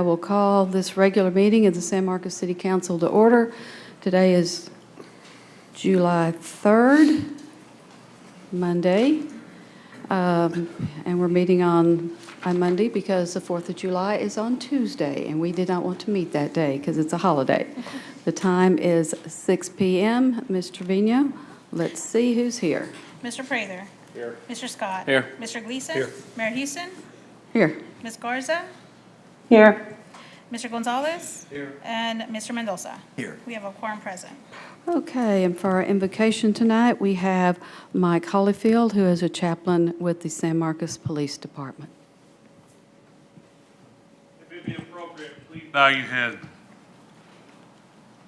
I will call this regular meeting of the San Marcos City Council to order. Today is July 3rd, Monday, and we're meeting on Monday because the 4th of July is on Tuesday, and we did not want to meet that day because it's a holiday. The time is 6 p.m. Ms. Trevino, let's see who's here. Mr. Prather. Here. Mr. Scott. Here. Mr. Gleason. Here. Mayor Houston. Here. Ms. Garza. Here. Mr. Gonzalez. Here. And Mr. Mendoza. Here. We have a quorum present. Okay, and for our invocation tonight, we have Mike Hollyfield, who is a chaplain with the San Marcos Police Department. If it be appropriate, please bow your head.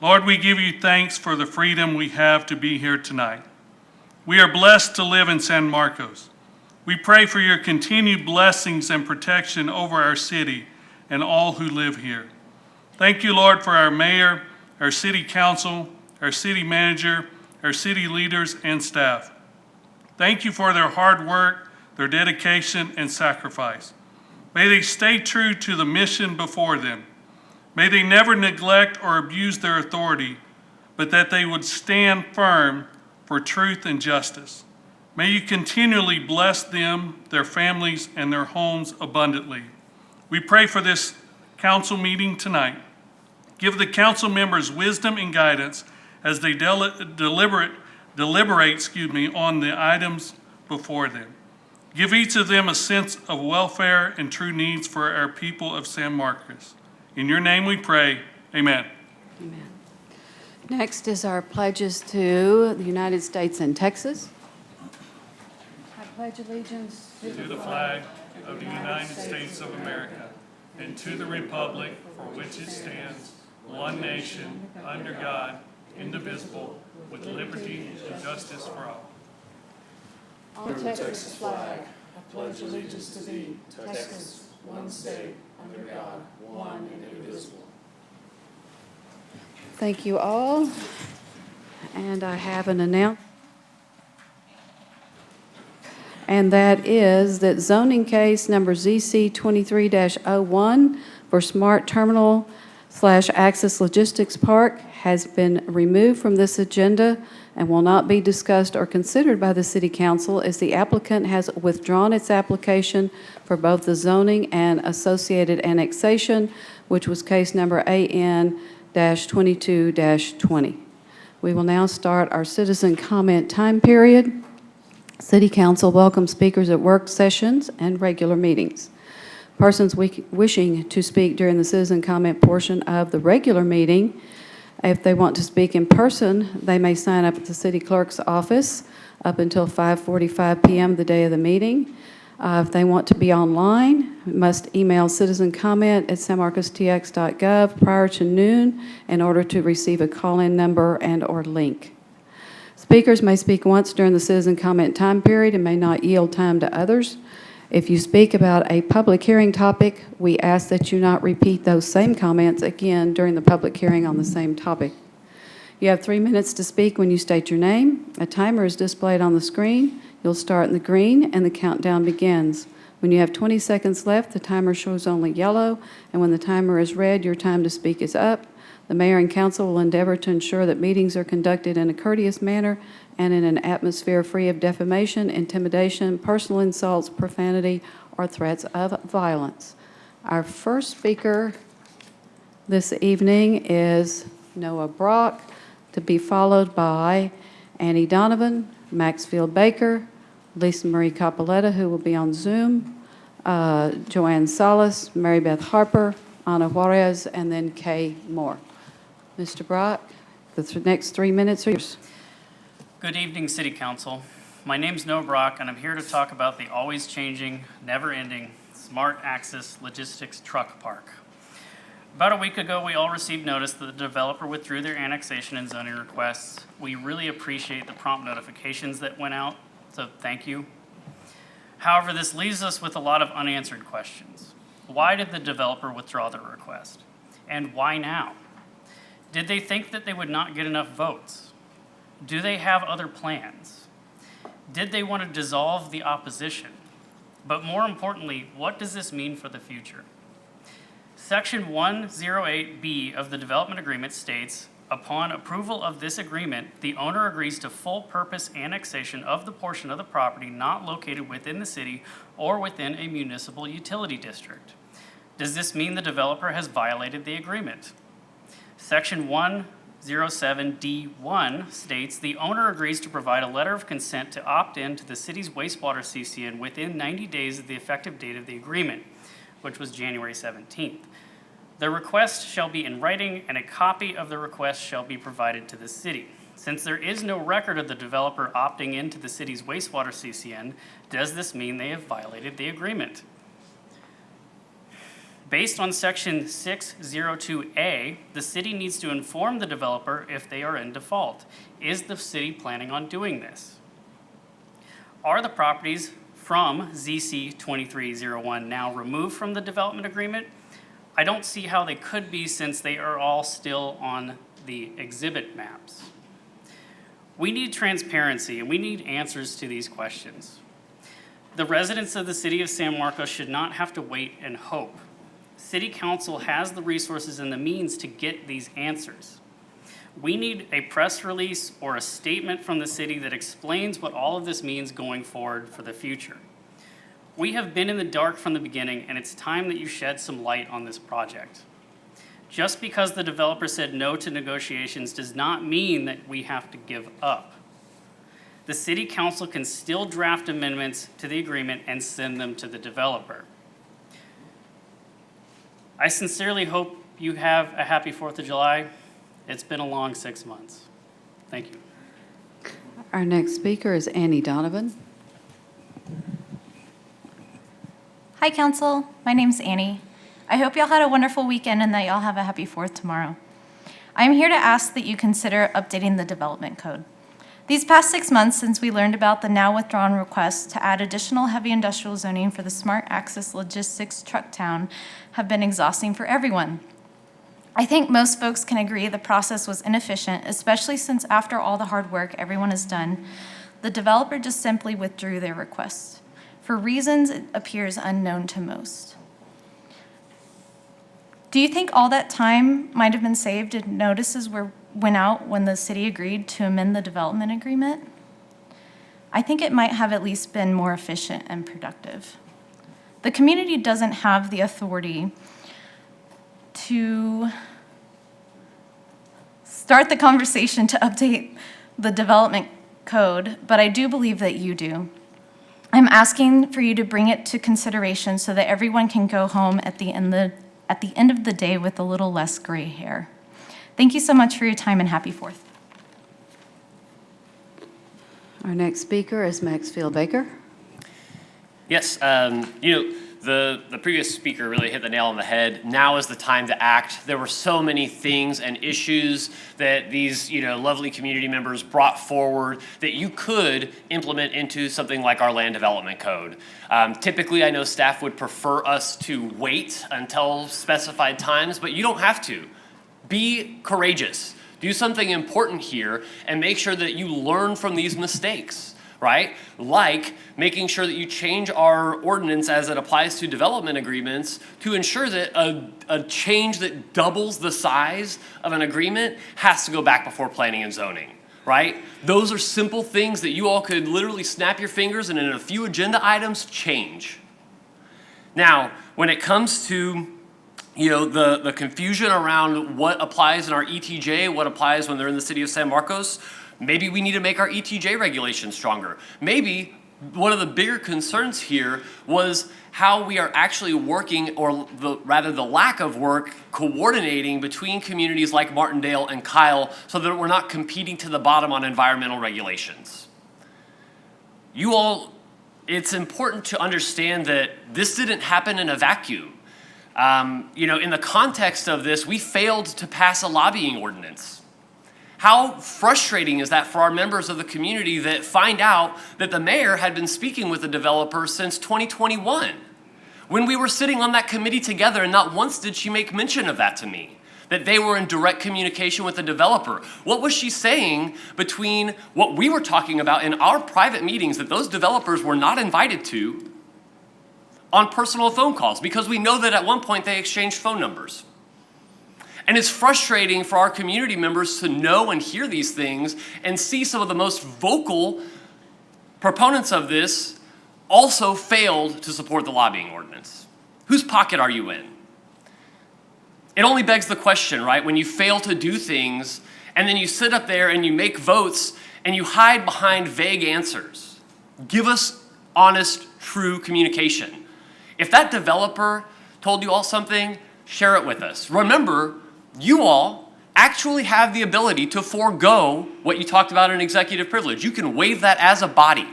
Lord, we give you thanks for the freedom we have to be here tonight. We are blessed to live in San Marcos. We pray for your continued blessings and protection over our city and all who live here. Thank you, Lord, for our mayor, our city council, our city manager, our city leaders and staff. Thank you for their hard work, their dedication and sacrifice. May they stay true to the mission before them. May they never neglect or abuse their authority, but that they would stand firm for truth and justice. May you continually bless them, their families, and their homes abundantly. We pray for this council meeting tonight. Give the council members wisdom and guidance as they deliberate on the items before them. Give each of them a sense of welfare and true needs for our people of San Marcos. In your name we pray, amen. Amen. Next is our pledges to the United States and Texas. I pledge allegiance To the flag of the United States of America and to the republic for which it stands, one nation, under God, indivisible, with liberty and justice for all. On the Texas flag. Pledge allegiance to thee, Texas, one state, under God, one and indivisible. Thank you all. And I have an announcement. And that is that zoning case number ZC 23-01 for Smart Terminal / Access Logistics Park has been removed from this agenda and will not be discussed or considered by the City Council as the applicant has withdrawn its application for both the zoning and associated annexation, which was case number AN-22-20. We will now start our citizen comment time period. City Council welcomes speakers at work sessions and regular meetings. Persons wishing to speak during the citizen comment portion of the regular meeting, if they want to speak in person, they may sign up at the city clerk's office up until 5:45 p.m. the day of the meeting. If they want to be online, must email citizencomment@sanmarcostx.gov prior to noon in order to receive a call-in number and/or link. Speakers may speak once during the citizen comment time period and may not yield time to others. If you speak about a public hearing topic, we ask that you not repeat those same comments again during the public hearing on the same topic. You have 3 minutes to speak when you state your name. A timer is displayed on the screen. You'll start in the green and the countdown begins. When you have 20 seconds left, the timer shows only yellow, and when the timer is red, your time to speak is up. The mayor and council will endeavor to ensure that meetings are conducted in a courteous manner and in an atmosphere free of defamation, intimidation, personal insults, profanity, or threats of violence. Our first speaker this evening is Noah Brock, to be followed by Annie Donovan, Maxfield Baker, Lisa Marie Capoletta, who will be on Zoom, Joanne Salas, Mary Beth Harper, Ana Juarez, and then Kay Moore. Mr. Brock, the next 3 minutes are yours. Good evening, City Council. My name's Noah Brock, and I'm here to talk about the always changing, never-ending Smart Access Logistics Truck Park. About a week ago, we all received notice that the developer withdrew their annexation and zoning requests. We really appreciate the prompt notifications that went out, so thank you. However, this leaves us with a lot of unanswered questions. Why did the developer withdraw their request? And why now? Did they think that they would not get enough votes? Do they have other plans? Did they want to dissolve the opposition? But more importantly, what does this mean for the future? Section 108B of the development agreement states, upon approval of this agreement, the owner agrees to full purpose annexation of the portion of the property not located within the city or within a municipal utility district. Does this mean the developer has violated the agreement? Section 107D1 states the owner agrees to provide a letter of consent to opt in to the city's wastewater CCN within 90 days of the effective date of the agreement, which was January 17th. The request shall be in writing, and a copy of the request shall be provided to the city. Since there is no record of the developer opting into the city's wastewater CCN, does this mean they have violated the agreement? Based on Section 602A, the city needs to inform the developer if they are in default. Is the city planning on doing this? Are the properties from ZC 2301 now removed from the development agreement? I don't see how they could be since they are all still on the exhibit maps. We need transparency and we need answers to these questions. The residents of the city of San Marcos should not have to wait and hope. City Council has the resources and the means to get these answers. We need a press release or a statement from the city that explains what all of this means going forward for the future. We have been in the dark from the beginning, and it's time that you shed some light on this project. Just because the developer said no to negotiations does not mean that we have to give up. The City Council can still draft amendments to the agreement and send them to the developer. I sincerely hope you have a happy 4th of July. It's been a long 6 months. Thank you. Our next speaker is Annie Donovan. Hi, Council. My name's Annie. I hope y'all had a wonderful weekend and that y'all have a happy 4th tomorrow. I am here to ask that you consider updating the development code. These past 6 months since we learned about the now withdrawn request to add additional heavy industrial zoning for the Smart Access Logistics Truck Town have been exhausting for everyone. I think most folks can agree the process was inefficient, especially since after all the hard work everyone has done, the developer just simply withdrew their request for reasons it appears unknown to most. Do you think all that time might have been saved if notices went out when the city agreed to amend the development agreement? I think it might have at least been more efficient and productive. The community doesn't have the authority to start the conversation to update the development code, but I do believe that you do. I'm asking for you to bring it to consideration so that everyone can go home at the end of the day with a little less gray hair. Thank you so much for your time and happy 4th. Our next speaker is Maxfield Baker. Yes, the previous speaker really hit the nail on the head. Now is the time to act. There were so many things and issues that these, lovely community members brought forward that you could implement into something like our land development code. Typically, I know staff would prefer us to wait until specified times, but you don't have to. Be courageous. Do something important here and make sure that you learn from these mistakes, right? Like making sure that you change our ordinance as it applies to development agreements to ensure that a change that doubles the size of an agreement has to go back before planning and zoning, right? Those are simple things that you all could literally snap your fingers and in a few agenda items change. Now, when it comes to the confusion around what applies in our ETJ, what applies when they're in the city of San Marcos, maybe we need to make our ETJ regulations stronger. Maybe one of the bigger concerns here was how we are actually working, or rather the lack of work, coordinating between communities like Martindale and Kyle so that we're not competing to the bottom on environmental regulations. You all, it's important to understand that this didn't happen in a vacuum. In the context of this, we failed to pass a lobbying ordinance. How frustrating is that for our members of the community that find out that the mayor had been speaking with the developer since 2021, when we were sitting on that committee together, and not once did she make mention of that to me, that they were in direct communication with the developer. What was she saying between what we were talking about in our private meetings that those developers were not invited to on personal phone calls because we know that at one point they exchanged phone numbers. And it's frustrating for our community members to know and hear these things and see some of the most vocal proponents of this also failed to support the lobbying ordinance. Whose pocket are you in? It only begs the question, right? When you fail to do things and then you sit up there and you make votes and you hide behind vague answers. Give us honest, true communication. If that developer told you all something, share it with us. Remember, you all actually have the ability to forego what you talked about in executive privilege. You can waive that as a body.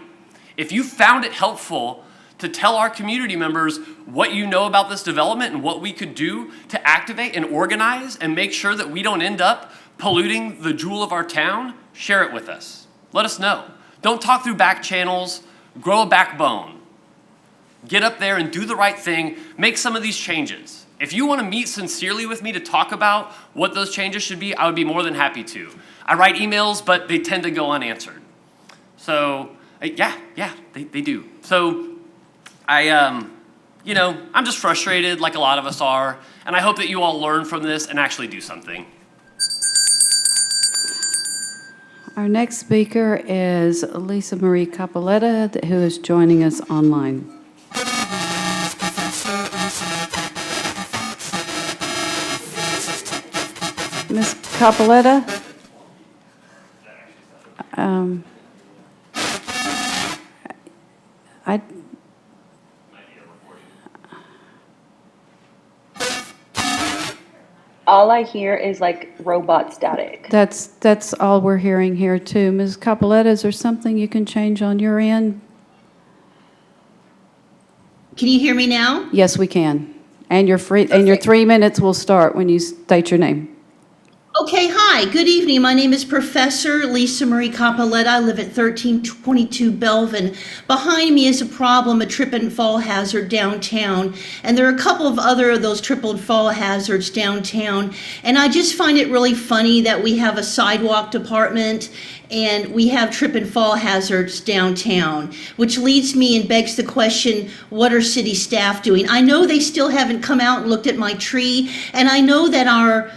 If you found it helpful to tell our community members what you know about this development and what we could do to activate and organize and make sure that we don't end up polluting the jewel of our town, share it with us. Let us know. Don't talk through back channels. Grow a backbone. Get up there and do the right thing. Make some of these changes. If you want to meet sincerely with me to talk about what those changes should be, I would be more than happy to. I write emails, but they tend to go unanswered. So, yeah, they do. So, I'm just frustrated like a lot of us are, and I hope that you all learn from this and actually do something. Our next speaker is Lisa Marie Capoletta, who is joining us online. Ms. Capoletta? All I hear is like robot static. That's all we're hearing here too. Ms. Capoletta, is there something you can change on your end? Can you hear me now? Yes, we can. And your 3 minutes will start when you state your name. Okay, hi, good evening. My name is Professor Lisa Marie Capoletta. I live at 1322 Belvin. Behind me is a trip and fall hazard downtown. And there are a couple of other of those trip and fall hazards downtown. And I just find it really funny that we have a sidewalk department and we have trip and fall hazards downtown, which leads me and begs the question, what are city staff doing? I know they still haven't come out and looked at my tree, and I know that our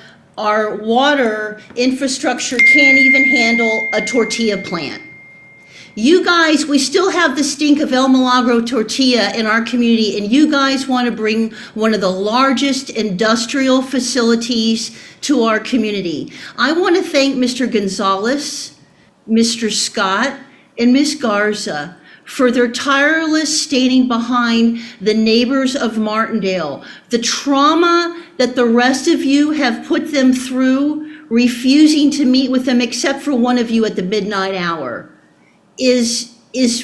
water infrastructure can't even handle a tortilla plant. You guys, we still have the stink of El Milagro tortilla in our community, and you guys want to bring one of the largest industrial facilities to our community. I want to thank Mr. Gonzalez, Mr. Scott, and Ms. Garza for their tireless standing behind the neighbors of Martindale. The trauma that the rest of you have put them through, refusing to meet with them except for one of you at the midnight hour, is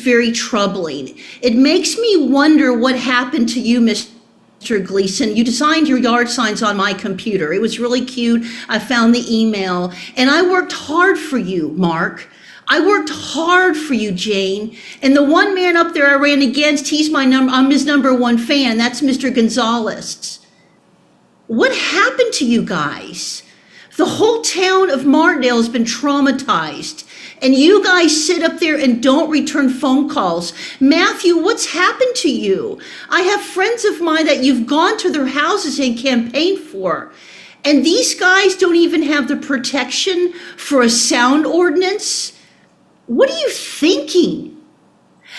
very troubling. It makes me wonder what happened to you, Mr. Gleason. You designed your yard signs on my computer. It was really cute. I found the email, and I worked hard for you, Mark. I worked hard for you, Jane. And the one man up there I ran against, I'm his number one fan. That's Mr. Gonzalez. What happened to you guys? The whole town of Martindale has been traumatized. And you guys sit up there and don't return phone calls. Matthew, what's happened to you? I have friends of mine that you've gone to their houses and campaigned for. And these guys don't even have the protection for a sound ordinance. What are you thinking?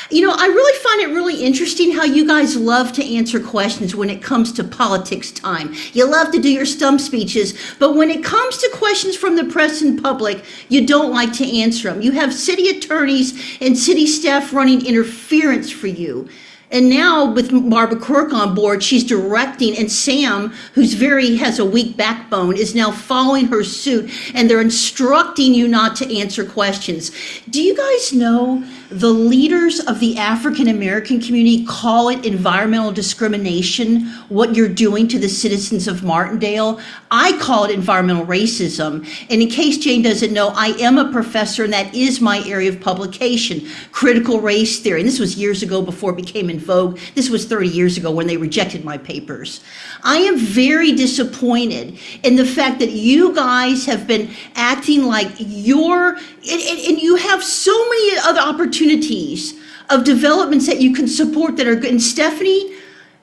You know, I really find it really interesting how you guys love to answer questions when it comes to politics time. You love to do your stump speeches, but when it comes to questions from the press and public, you don't like to answer them. You have city attorneys and city staff running interference for you. And now with Barbara Quirk on board, she's directing, and Sam, has a weak backbone, is now following her suit, and they're instructing you not to answer questions. Do you guys know the leaders of the African American community call it environmental discrimination, what you're doing to the citizens of Martindale? I call it environmental racism. And in case Jane doesn't know, I am a professor, and that is my area of publication, critical race theory. And this was years ago before it became in vogue. This was 30 years ago when they rejected my papers. I am very disappointed in the fact that you guys have been acting like and you have so many other opportunities of developments that you can support that are good. And Stephanie,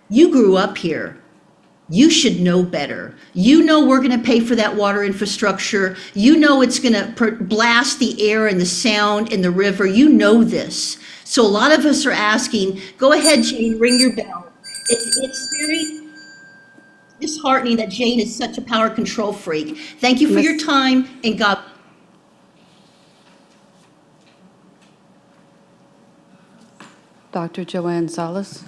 You grew up here. You should know better. You know we're going to pay for that water infrastructure. You know it's going to blast the air and the sound in the river. You know this. So a lot of us are asking, go ahead, Jane, ring your bell. It's very disheartening that Jane is such a power control freak. Thank you for your time, and God. Dr. Joanne Salas.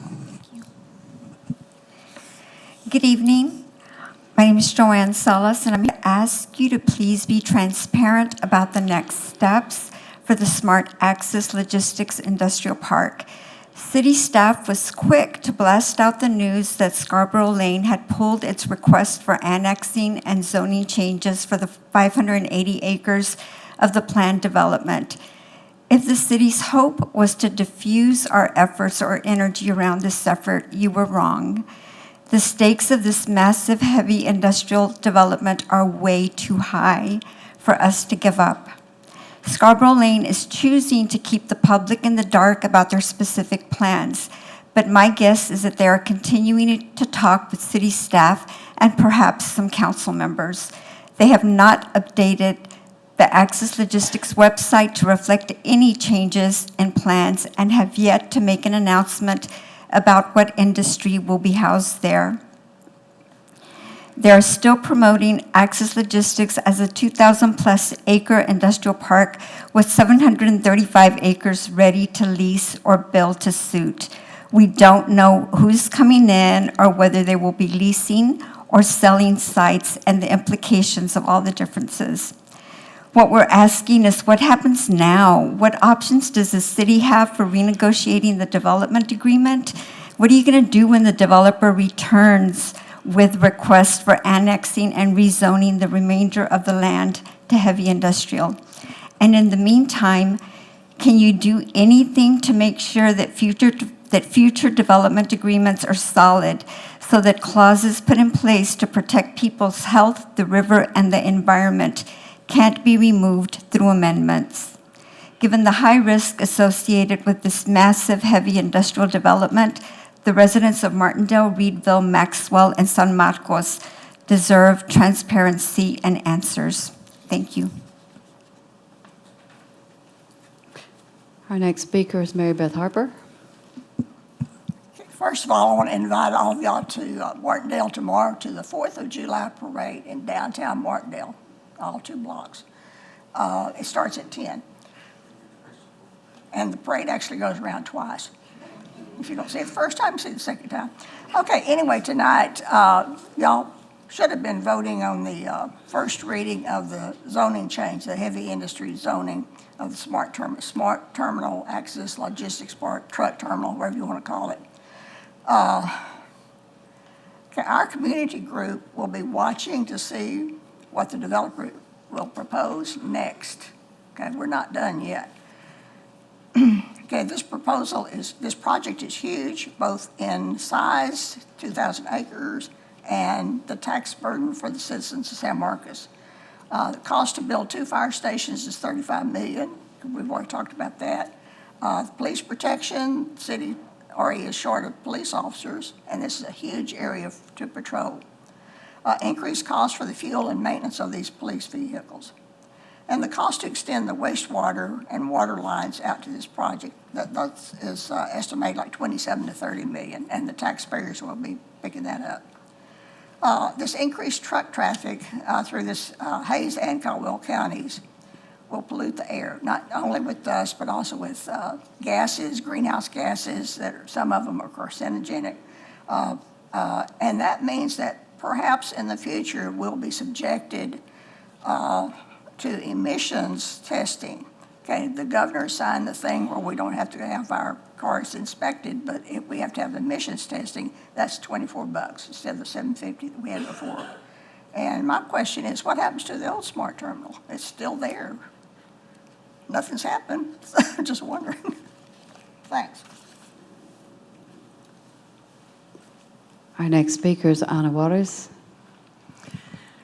Good evening. My name is Joanne Salas, and I'm going to ask you to please be transparent about the next steps for the Smart Access Logistics Industrial Park. City staff was quick to blast out the news that Scarborough Lane had pulled its request for annexing and zoning changes for the 580 acres of the planned development. If the city's hope was to diffuse our efforts or energy around this effort, you were wrong. The stakes of this massive, heavy industrial development are way too high for us to give up. Scarborough Lane is choosing to keep the public in the dark about their specific plans, but my guess is that they are continuing to talk with city staff and perhaps some council members. They have not updated the Access Logistics website to reflect any changes in plans and have yet to make an announcement about what industry will be housed there. They are still promoting Access Logistics as a 2,000-plus acre industrial park with 735 acres ready to lease or build to suit. We don't know who's coming in or whether they will be leasing or selling sites and the implications of all the differences. What we're asking is what happens now? What options does the city have for renegotiating the development agreement? What are you going to do when the developer returns with requests for annexing and rezoning the remainder of the land to heavy industrial? And in the meantime, can you do anything to make sure that future development agreements are solid so that clauses put in place to protect people's health, the river, and the environment can't be removed through amendments? Given the high risk associated with this massive heavy industrial development, the residents of Martindale, Reedville, Maxwell, and San Marcos deserve transparency and answers. Thank you. Our next speaker is Mary Beth Harper. First of all, I want to invite all of y'all to Martindale tomorrow to the 4th of July parade in downtown Martindale, all 2 blocks. It starts at 10. And the parade actually goes around twice. If you don't see it the first time, see it the second time. Okay, anyway, tonight, y'all should have been voting on the first reading of the zoning change, the heavy industry zoning of the smart terminal access logistics park, truck terminal, whatever you want to call it. Okay, our community group will be watching to see what the developer will propose next. Okay, we're not done yet. Okay, this project is huge, both in size, 2,000 acres, and the tax burden for the citizens of San Marcos. The cost to build 2 fire stations is $35 million. We've already talked about that. The police protection, the city already is short of police officers, and this is a huge area to patrol. Increased costs for the fuel and maintenance of these police vehicles. And the cost to extend the wastewater and water lines out to this project, that is estimated like 27 to 30 million, and the taxpayers will be picking that up. This increased truck traffic through this Hays and Caldwell counties will pollute the air, not only with dust, but also with gases, greenhouse gases, that some of them are carcinogenic. And that means that perhaps in the future we'll be subjected to emissions testing. Okay, the governor signed the thing where we don't have to have our cars inspected, but if we have to have emissions testing, that's $24 instead of the $7.50 that we had before. And my question is, what happens to the old smart terminal? It's still there. Nothing's happened. Just wondering. Thanks. Our next speaker is Ana Juarez.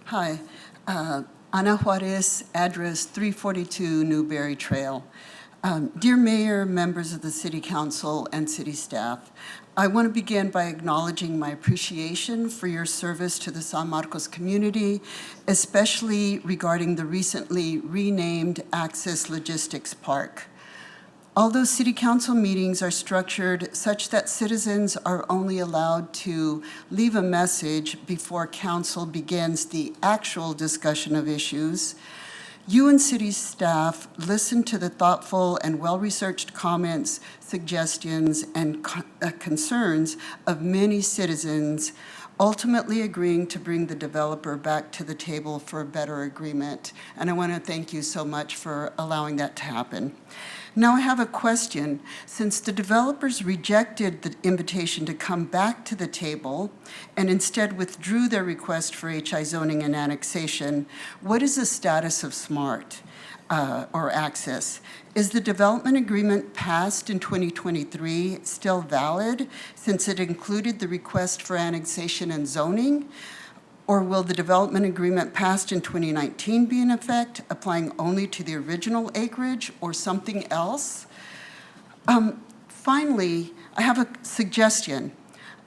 Hi, Ana Juarez, address 342 Newberry Trail. Dear Mayor, members of the City Council, and City staff, I want to begin by acknowledging my appreciation for your service to the San Marcos community, especially regarding the recently renamed Axis Logistics Park. Although City Council meetings are structured such that citizens are only allowed to leave a message before Council begins the actual discussion of issues, you and City staff listen to the thoughtful and well-researched comments, suggestions, and concerns of many citizens, ultimately agreeing to bring the developer back to the table for a better agreement. And I want to thank you so much for allowing that to happen. Now I have a question. Since the developers rejected the invitation to come back to the table and instead withdrew their request for HI zoning and annexation, what is the status of SMART or Access? Is the development agreement passed in 2023 still valid since it included the request for annexation and zoning? Or will the development agreement passed in 2019 be in effect, applying only to the original acreage or something else? Finally, I have a suggestion.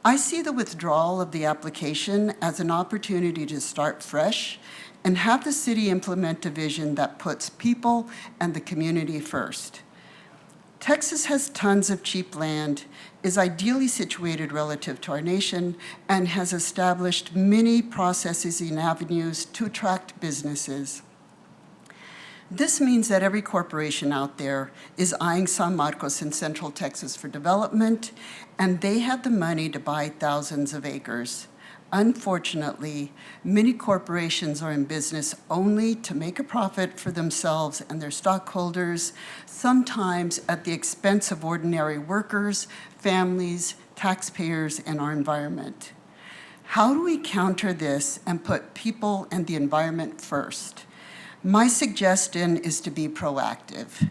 I see the withdrawal of the application as an opportunity to start fresh and have the city implement a vision that puts people and the community first. Texas has tons of cheap land, is ideally situated relative to our nation, and has established many processes and avenues to attract businesses. This means that every corporation out there is eyeing San Marcos in Central Texas for development, and they have the money to buy thousands of acres. Unfortunately, many corporations are in business only to make a profit for themselves and their stockholders, sometimes at the expense of ordinary workers, families, taxpayers, and our environment. How do we counter this and put people and the environment first? My suggestion is to be proactive.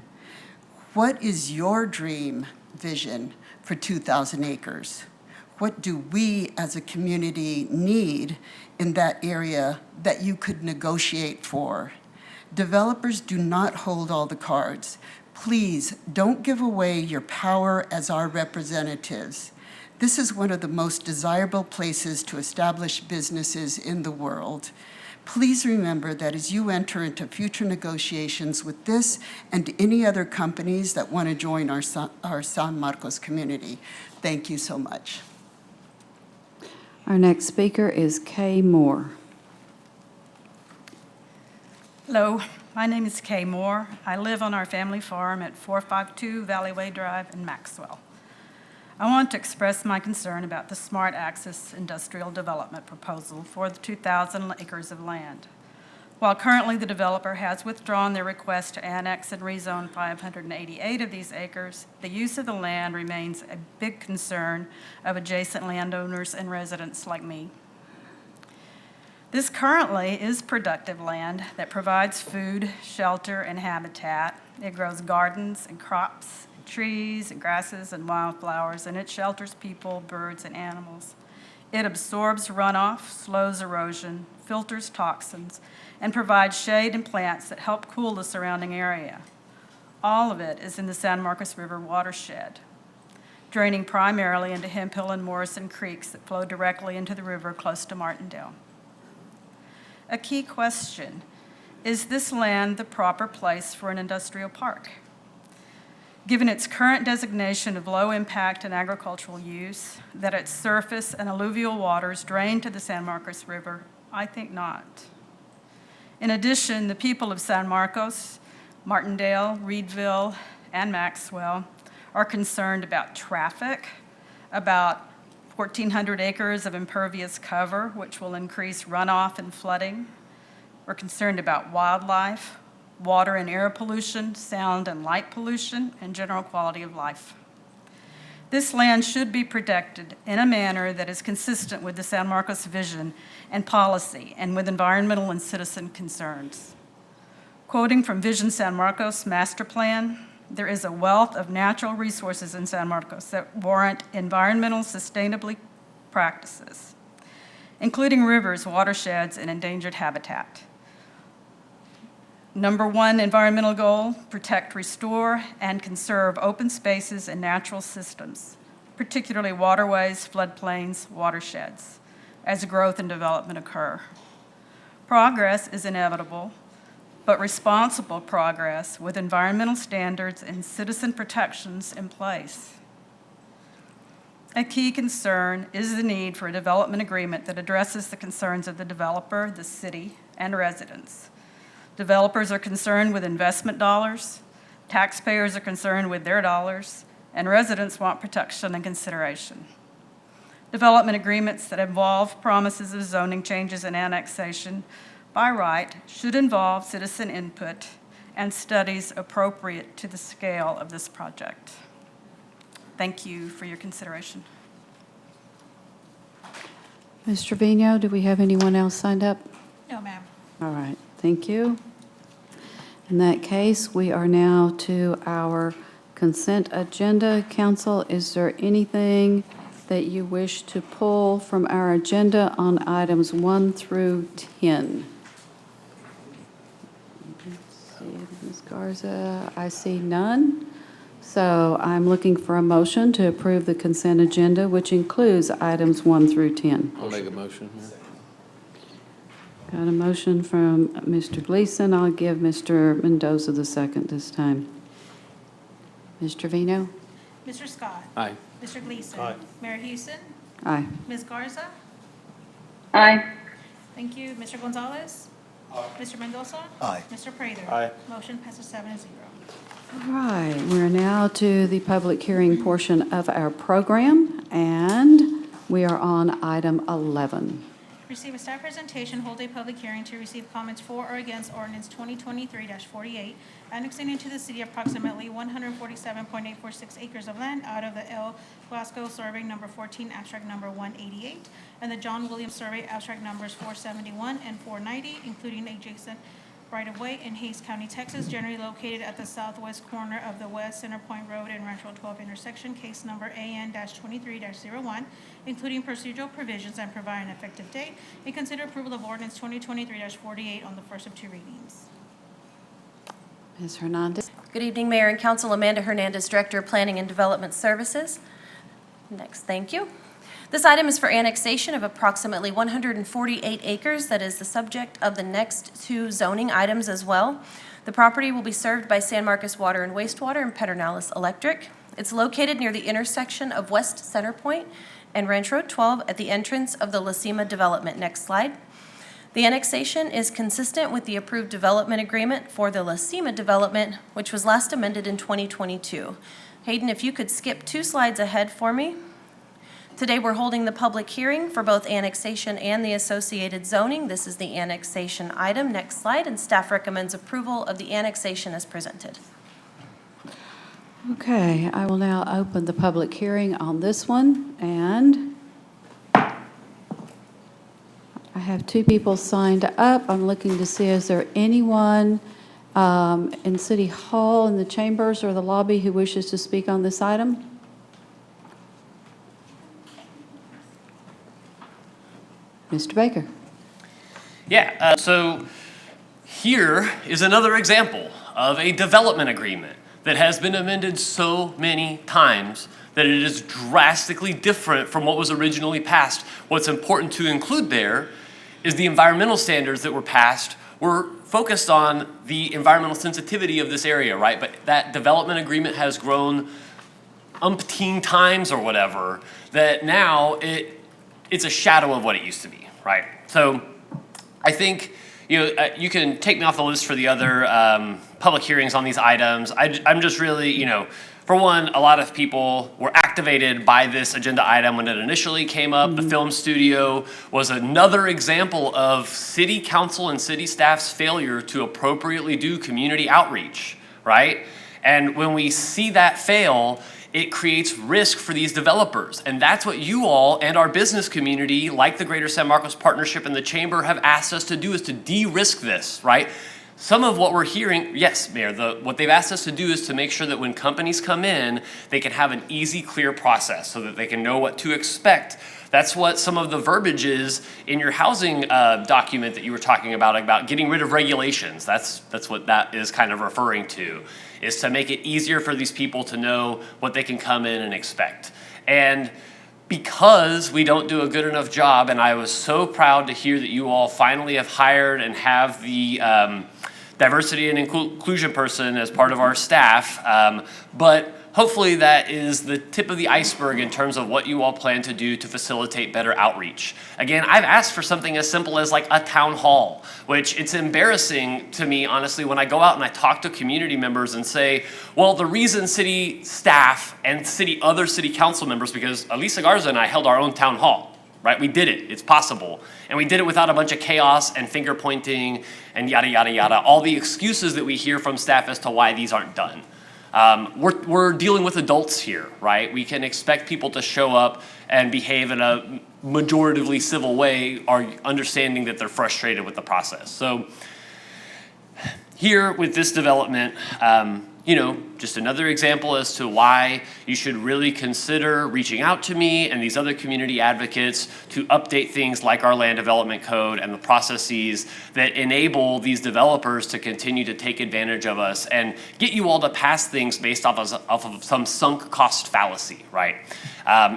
What is your dream vision for 2,000 acres? What do we as a community need in that area that you could negotiate for? Developers do not hold all the cards. Please don't give away your power as our representatives. This is one of the most desirable places to establish businesses in the world. Please remember that as you enter into future negotiations with this and any other companies that want to join our San Marcos community. Thank you so much. Our next speaker is Kay Moore. Hello, my name is Kay Moore. I live on our family farm at 452 Valleyway Drive in Maxwell. I want to express my concern about the Smart Access industrial development proposal for the 2,000 acres of land. While currently the developer has withdrawn their request to annex and rezone 588 of these acres, the use of the land remains a big concern of adjacent landowners and residents like me. This currently is productive land that provides food, shelter, and habitat. It grows gardens and crops, and trees and grasses and wildflowers, and it shelters people, birds, and animals. It absorbs runoff, slows erosion, filters toxins, and provides shade and plants that help cool the surrounding area. All of it is in the San Marcos River watershed, draining primarily into Hemphill and Morrison Creeks that flow directly into the river close to Martindale. A key question: is this land the proper place for an industrial park? Given its current designation of low impact and agricultural use, that its surface and alluvial waters drain to the San Marcos River, I think not. In addition, the people of San Marcos, Martindale, Reedville, and Maxwell are concerned about traffic, about 1,400 acres of impervious cover, which will increase runoff and flooding. We're concerned about wildlife, water and air pollution, sound and light pollution, and general quality of life. This land should be protected in a manner that is consistent with the San Marcos vision and policy and with environmental and citizen concerns. Quoting from Vision San Marcos Master Plan, there is a wealth of natural resources in San Marcos that warrant environmental sustainability practices, including rivers, watersheds, and endangered habitat. Number 1 environmental goal, protect, restore, and conserve open spaces and natural systems, particularly waterways, floodplains, watersheds, as growth and development occur. Progress is inevitable, but responsible progress with environmental standards and citizen protections in place. A key concern is the need for a development agreement that addresses the concerns of the developer, the city, and residents. Developers are concerned with investment dollars, taxpayers are concerned with their dollars, and residents want protection and consideration. Development agreements that involve promises of zoning changes and annexation by right should involve citizen input and studies appropriate to the scale of this project. Thank you for your consideration. Ms. Trevino, do we have anyone else signed up? No, ma'am. All right, thank you. In that case, we are now to our consent agenda. Council, is there anything that you wish to pull from our agenda on items 1 through 10? Let's see, Ms. Garza, I see none. So I'm looking for a motion to approve the consent agenda, which includes items 1 through 10. I'll make a motion. Got a motion from Mr. Gleason. I'll give Mr. Mendoza the second this time. Ms. Trevino? Mr. Scott? Aye. Mr. Gleason? Aye. Mayor Houston? Aye. Ms. Garza? Aye. Thank you. Mr. Gonzalez? Mr. Mendoza? Aye. Mr. Prather? Aye. Motion passes 7-0. All right, we're now to the public hearing portion of our program, and we are on item 11. Receive a staff presentation, hold a public hearing to receive comments for or against ordinance 2023-48, annexing into the city approximately 147.846 acres of land out of the L. Glasgow Survey Number 14, Abstract Number 188, and the John Williams Survey Abstract Numbers 471 and 490, including adjacent right-of-way in Hays County, Texas, generally located at the southwest corner of the West Center Point Road and Ranch Road 12 intersection, case number AN-23-01, including procedural provisions and provide an effective date, and consider approval of ordinance 2023-48 on the first of 2 readings. Ms. Hernandez? Good evening, Mayor and Council. Amanda Hernandez, Director of Planning and Development Services. Next, thank you. This item is for annexation of approximately 148 acres that is the subject of the next 2 zoning items as well. The property will be served by San Marcos Water and Wastewater and Pedernales Electric. It's located near the intersection of West Center Point and Ranch Road 12 at the entrance of the La Cima development. Next slide. The annexation is consistent with the approved development agreement for the La Cima development, which was last amended in 2022. Hayden, if you could skip 2 slides ahead for me. Today, we're holding the public hearing for both annexation and the associated zoning. This is the annexation item. Next slide, and staff recommends approval of the annexation as presented. Okay, I will now open the public hearing on this one, and I have 2 people signed up. I'm looking to see, is there anyone in City Hall, in the chambers, or the lobby who wishes to speak on this item? Mr. Baker. Yeah, so here is another example of a development agreement that has been amended so many times that it is drastically different from what was originally passed. What's important to include there is the environmental standards that were passed were focused on the environmental sensitivity of this area, right? But that development agreement has grown umpteen times or whatever, that now it's a shadow of what it used to be, right? So I think, you can take me off the list for the other public hearings on these items. I'm just really, for one, a lot of people were activated by this agenda item when it initially came up. The film studio was another example of city council and city staff's failure to appropriately do community outreach, right? And when we see that fail, it creates risk for these developers. And that's what you all and our business community, like the Greater San Marcos Partnership and the Chamber, have asked us to do, is to de-risk this, right? Some of what we're hearing, yes, Mayor, what they've asked us to do is to make sure that when companies come in, they can have an easy, clear process so that they can know what to expect. That's what some of the verbiage is in your housing document that you were talking about getting rid of regulations. That's what that is kind of referring to, is to make it easier for these people to know what they can come in and expect. And because we don't do a good enough job, and I was so proud to hear that you all finally have hired and have the diversity and inclusion person as part of our staff, but hopefully that is the tip of the iceberg in terms of what you all plan to do to facilitate better outreach. Again, I've asked for something as simple as like a town hall, which it's embarrassing to me, honestly, when I go out and I talk to community members and say, well, the reason city staff and other city council members, because Elisa Garza and I held our own town hall, right? We did it, it's possible. And we did it without a bunch of chaos and finger pointing and yada, yada, yada, all the excuses that we hear from staff as to why these aren't done. We're dealing with adults here, right? We can expect people to show up and behave in a majoritively civil way, or understanding that they're frustrated with the process. So here with this development, just another example as to why you should really consider reaching out to me and these other community advocates to update things like our land development code and the processes that enable these developers to continue to take advantage of us and get you all to pass things based off of some sunk cost fallacy, right?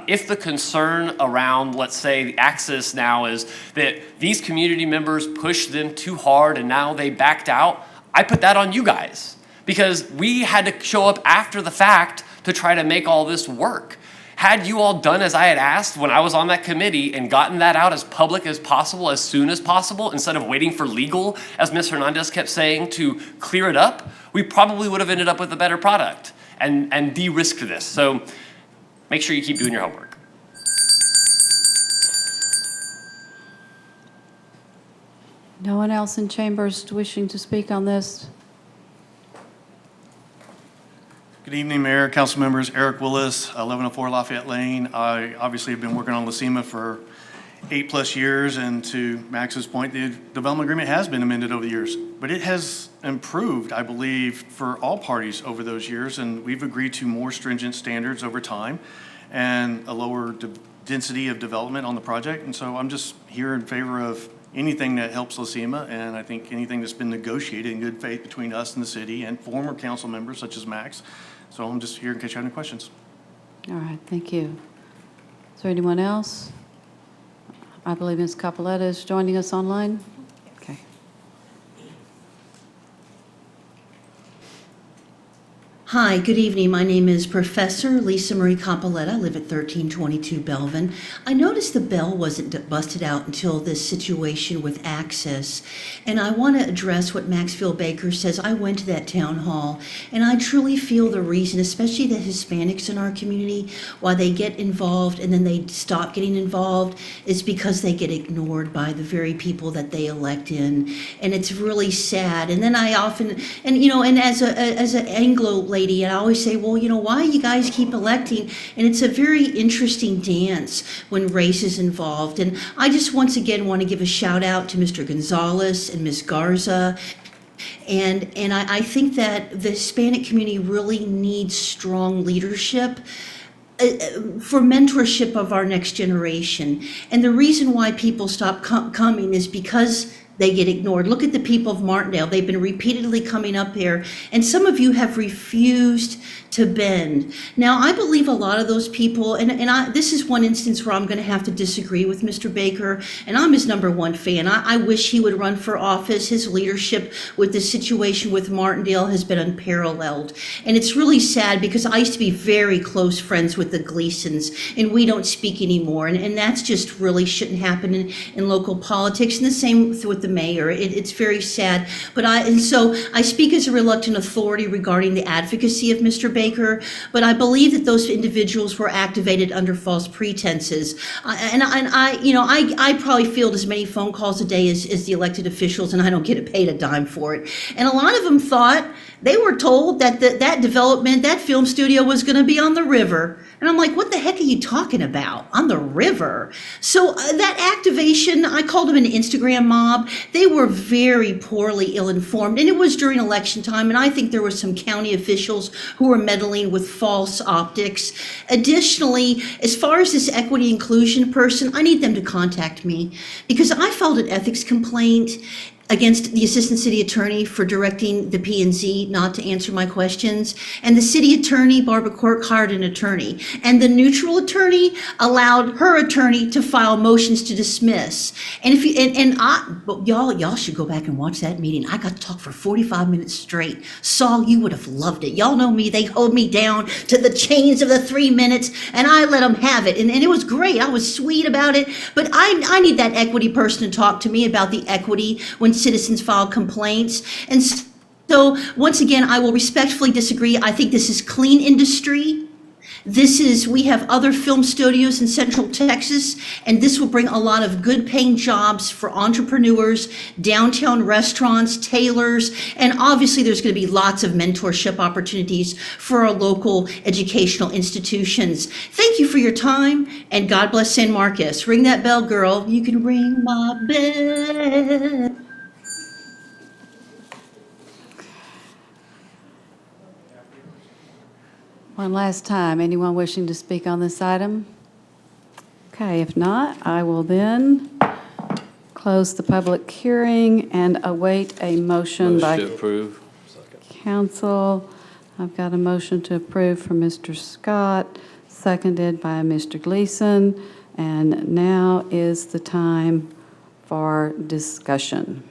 If the concern around, let's say, the access now is that these community members pushed them too hard and now they backed out, I put that on you guys. Because we had to show up after the fact to try to make all this work. Had you all done as I had asked when I was on that committee and gotten that out as public as possible, as soon as possible, instead of waiting for legal, as Ms. Hernandez kept saying, to clear it up, we probably would have ended up with a better product and de-risked this. So make sure you keep doing your homework. No one else in chambers wishing to speak on this? Good evening, Mayor, council members. Eric Willis, 1104 Lafayette Lane. I obviously have been working on LaCima for 8+ years, and to Max's point, the development agreement has been amended over the years, but it has improved, I believe, for all parties over those years, and we've agreed to more stringent standards over time and a lower density of development on the project. And so I'm just here in favor of anything that helps LaCima, and I think anything that's been negotiated in good faith between us and the city and former council members such as Max. So I'm just here in case you have any questions. All right, thank you. Is there anyone else? I believe Ms. Capoletta is joining us online. Okay. Hi, good evening. My name is Professor Lisa Marie Capoletta. I live at 1322 Belvin. I noticed the bell wasn't busted out until this situation with access, and I want to address what Maxfield Baker says. I went to that town hall, and I truly feel the reason, especially the Hispanics in our community, why they get involved and then they stop getting involved is because they get ignored by the very people that they elect in, and it's really sad. And then I often, and as an Anglo lady, and I always say, well, why you guys keep electing? And it's a very interesting dance when race is involved. And I just once again want to give a shout out to Mr. Gonzalez and Ms. Garza. And I think that the Hispanic community really needs strong leadership for mentorship of our next generation. And the reason why people stop coming is because they get ignored. Look at the people of Martindale. They've been repeatedly coming up here, and some of you have refused to bend. Now, I believe a lot of those people, this is one instance where I'm going to have to disagree with Mr. Baker, and I'm his #1 fan. I wish he would run for office. His leadership with the situation with Martindale has been unparalleled, and it's really sad because I used to be very close friends with the Gleasons, and we don't speak anymore, and that's just really shouldn't happen in local politics, and the same with the mayor. It's very sad, so I speak as a reluctant authority regarding the advocacy of Mr. Baker, but I believe that those individuals were activated under false pretenses. I probably field as many phone calls a day as the elected officials, and I don't get paid a dime for it. And a lot of them thought They were told that that development, that film studio was going to be on the river. And I'm like, what the heck are you talking about? On the river? So that activation, I called them an Instagram mob. They were very poorly ill-informed. And it was during election time. And I think there were some county officials who were meddling with false optics. Additionally, as far as this equity inclusion person, I need them to contact me because I filed an ethics complaint against the assistant city attorney for directing the P&Z not to answer my questions. And the city attorney, Barbara Quirk, hired an attorney. And the neutral attorney allowed her attorney to file motions to dismiss. And if you, but y'all should go back and watch that meeting. I got to talk for 45 minutes straight. Saul, you would have loved it. Y'all know me, they hold me down to the chains of the 3 minutes and I let them have it. And it was great, I was sweet about it. But I need that equity person to talk to me about the equity when citizens file complaints. And so once again, I will respectfully disagree. I think this is clean industry. We have other film studios in Central Texas, and this will bring a lot of good paying jobs for entrepreneurs, downtown restaurants, tailors, and obviously there's going to be lots of mentorship opportunities for our local educational institutions. Thank you for your time, and God bless San Marcos. Ring that bell, girl. You can ring my bell. One last time, anyone wishing to speak on this item? Okay, if not, I will then close the public hearing and await a motion by Motion to approve. council. I've got a motion to approve from Mr. Scott, seconded by Mr. Gleason, and now is the time for discussion.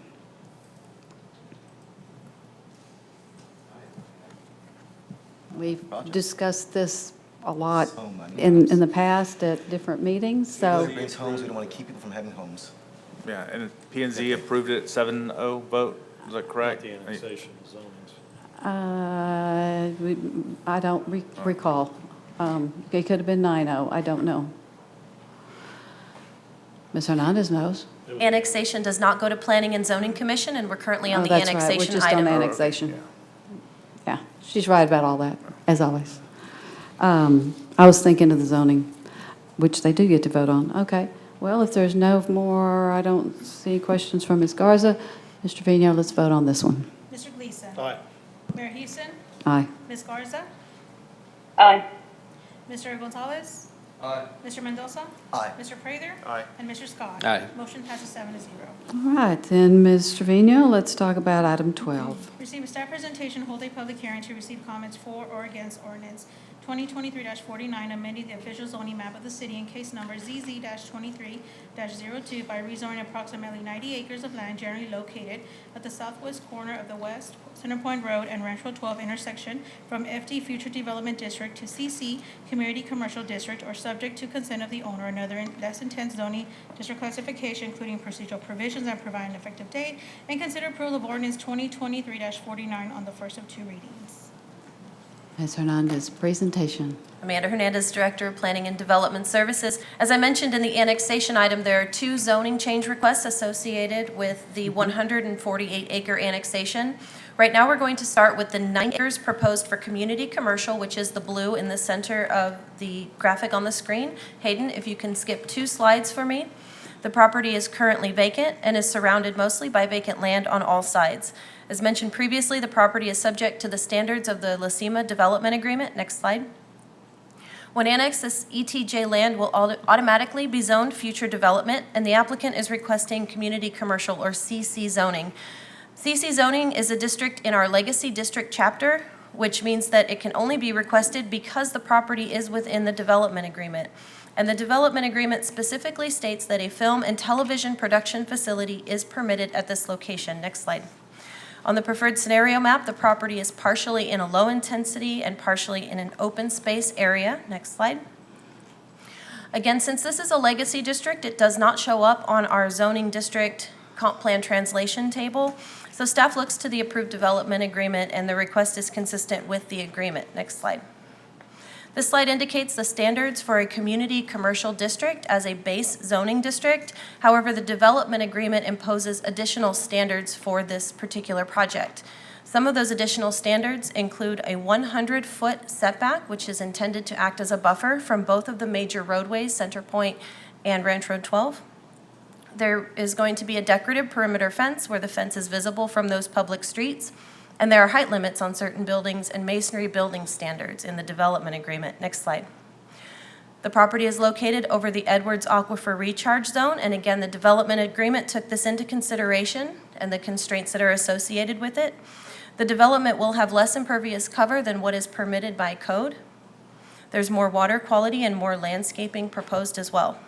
We've discussed this a lot in the past at different meetings, so. It brings homes, we don't want to keep people from having homes. Yeah, and P&Z approved it 7-0 vote, is that correct? The annexation zonings. I don't recall. It could have been 9-0, I don't know. Ms. Hernandez knows. Annexation does not go to Planning and Zoning Commission, and we're currently on the That's right, annexation we're just item. on annexation. Yeah, she's right about all that, as always. I was thinking of the zoning, which they do get to vote on. Okay, well, if there's no more, I don't see questions from Ms. Garza. Mr. Trevino, let's vote on this one. Mr. Gleason. Aye. Mayor Houston. Aye. Ms. Garza. Aye. Mr. Gonzalez. Aye. Mr. Mendoza. Aye. Mr. Prather. Aye. And Mr. Scott. Aye. Motion passes 7-0. All right, then, Ms. Trevino, let's talk about item 12. Receive a staff presentation, hold a public hearing to receive comments for or against ordinance 2023-49, amending the official zoning map of the city in case number ZZ-23-02 by rezoning approximately 90 acres of land generally located at the southwest corner of the West Centerpoint Road and Ranch Road 12 intersection from FD Future Development District to CC Community Commercial District, or subject to consent of the owner or another less intense zoning district classification, including procedural provisions and provide an effective date, and consider approval of ordinance 2023-49 on the first of two readings. Ms. Hernandez, presentation. Amanda Hernandez, Director of Planning and Development Services. As I mentioned in the annexation item, there are two zoning change requests associated with the 148-acre annexation. Right now, we're going to start with the 9 acres proposed for community commercial, which is the blue in the center of the graphic on the screen. Hayden, if you can skip 2 slides for me. The property is currently vacant and is surrounded mostly by vacant land on all sides. As mentioned previously, the property is subject to the standards of the La Cima Development Agreement. Next slide. When annexed, this ETJ land will automatically be zoned future development, and the applicant is requesting community commercial, or CC zoning. CC zoning is a district in our Legacy District chapter, which means that it can only be requested because the property is within the development agreement. And the development agreement specifically states that a film and television production facility is permitted at this location. Next slide. On the preferred scenario map, the property is partially in a low intensity and partially in an open space area. Next slide. Again, since this is a legacy district, it does not show up on our zoning district comp plan translation table. So staff looks to the approved development agreement, and the request is consistent with the agreement. Next slide. This slide indicates the standards for a community commercial district as a base zoning district. However, the development agreement imposes additional standards for this particular project. Some of those additional standards include a 100-foot setback, which is intended to act as a buffer from both of the major roadways, Center Point and Ranch Road 12. There is going to be a decorative perimeter fence where the fence is visible from those public streets. And there are height limits on certain buildings and masonry building standards in the development agreement. Next slide. The property is located over the Edwards Aquifer Recharge Zone, and again, the development agreement took this into consideration and the constraints that are associated with it. The development will have less impervious cover than what is permitted by code. There's more water quality and more landscaping proposed as well.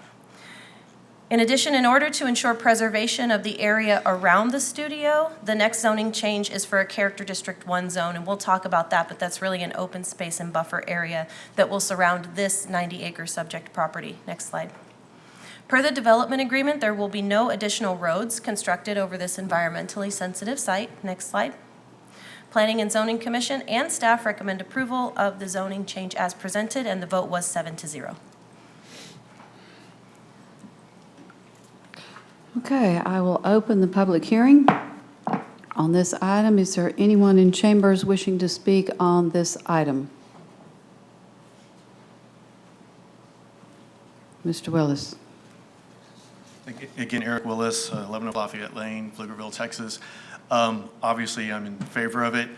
In addition, in order to ensure preservation of the area around the studio, the next zoning change is for a Character District 1 zone, and we'll talk about that, but that's really an open space and buffer area that will surround this 90-acre subject property. Next slide. Per the development agreement, there will be no additional roads constructed over this environmentally sensitive site. Next slide. Planning and Zoning Commission and staff recommend approval of the zoning change as presented, and the vote was 7-0. Okay, I will open the public hearing on this item. Is there anyone in chambers wishing to speak on this item? Mr. Willis. Again, Eric Willis, 11 Lafayette Lane, Pflugerville, Texas. Obviously, I'm in favor of it.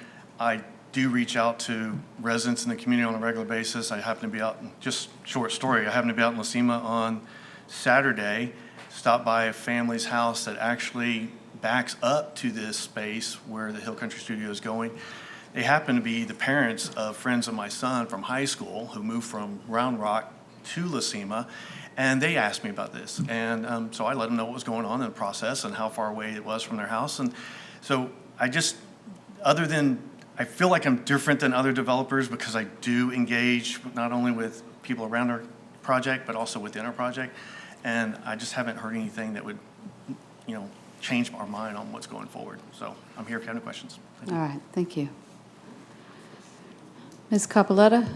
I do reach out to residents in the community on a regular basis. I happen to be out, just short story, I happen to be out in Lacima on Saturday. Stopped by a family's house that actually backs up to this space where the Hill Country Studio is going. They happen to be the parents of friends of my son from high school who moved from Round Rock to Lacima, and they asked me about this. And so I let them know what was going on in the process and how far away it was from their house. And so I just, other than, I feel like I'm different than other developers because I do engage not only with people around our project, but also within our project. And I just haven't heard anything that would, change our mind on what's going forward. So I'm here if you have any questions. All right, thank you. Ms. Capoletta?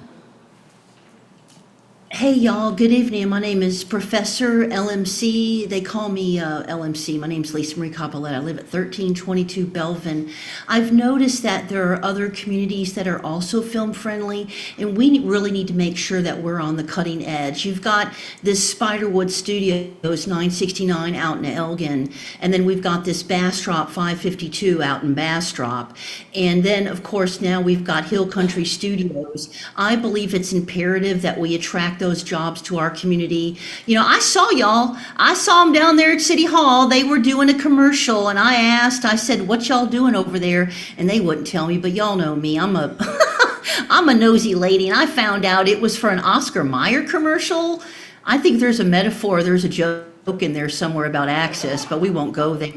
Hey, y'all. Good evening. My name is Professor LMC. They call me LMC. My name's Lisa Marie Capoletta. I live at 1322 Belvin. I've noticed that there are other communities that are also film friendly, and we really need to make sure that we're on the cutting edge. You've got this Spiderwood Studios 969 out in Elgin, and then we've got this Bastrop 552 out in Bastrop. And then, of course, now we've got Hill Country Studios. I believe it's imperative that we attract those jobs to our community. I saw y'all. I saw them down there at City Hall. They were doing a commercial, and I said, what y'all doing over there? And they wouldn't tell me, but y'all know me. I'm a nosy lady, and I found out it was for an Oscar Mayer commercial. I think there's a metaphor, there's a joke in there somewhere about access, but we won't go there.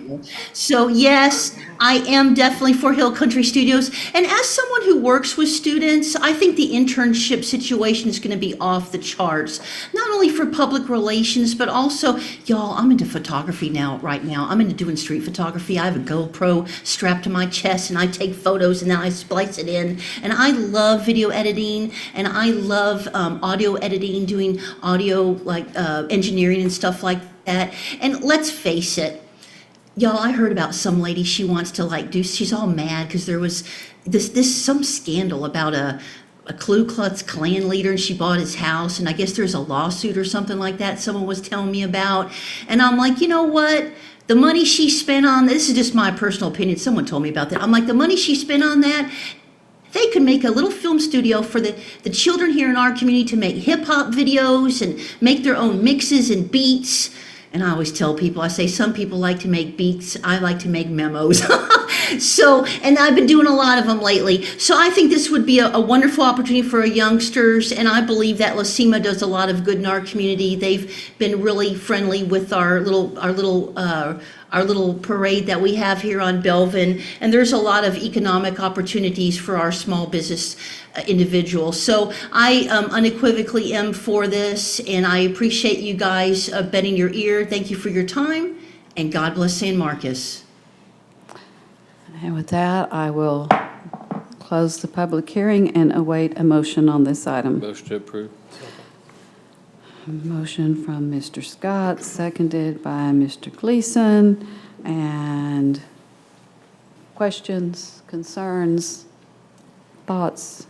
So yes, I am definitely for Hill Country Studios. And as someone who works with students, I think the internship situation is going to be off the charts, not only for public relations, but also, y'all, I'm into photography right now. I'm into doing street photography. I have a GoPro strapped to my chest, and I take photos, and then I splice it in. And I love video editing, and I love audio editing, doing audio engineering and stuff like that. And let's face it, y'all, I heard about some lady, she wants to she's all mad because there was some scandal about a Ku Klux Klan leader, and she bought his house, and I guess there's a lawsuit or something like that someone was telling me about. And I'm like, you know what? The money she spent on, this is just my personal opinion, someone told me about that. I'm like, the money she spent on that, they could make a little film studio for the children here in our community to make hip-hop videos and make their own mixes and beats. And I always tell people, I say, some people like to make beats, I like to make memos. And I've been doing a lot of them lately. So I think this would be a wonderful opportunity for our youngsters, and I believe that Lacima does a lot of good in our community. They've been really friendly with our little parade that we have here on Belvin, and there's a lot of economic opportunities for our small business individuals. So I unequivocally am for this, and I appreciate you guys bending your ear. Thank you for your time, and God bless San Marcos. And with that, I will close the public hearing and await a motion on this item. Motion to approve. Motion from Mr. Scott, seconded by Mr. Gleason, and questions, concerns, thoughts?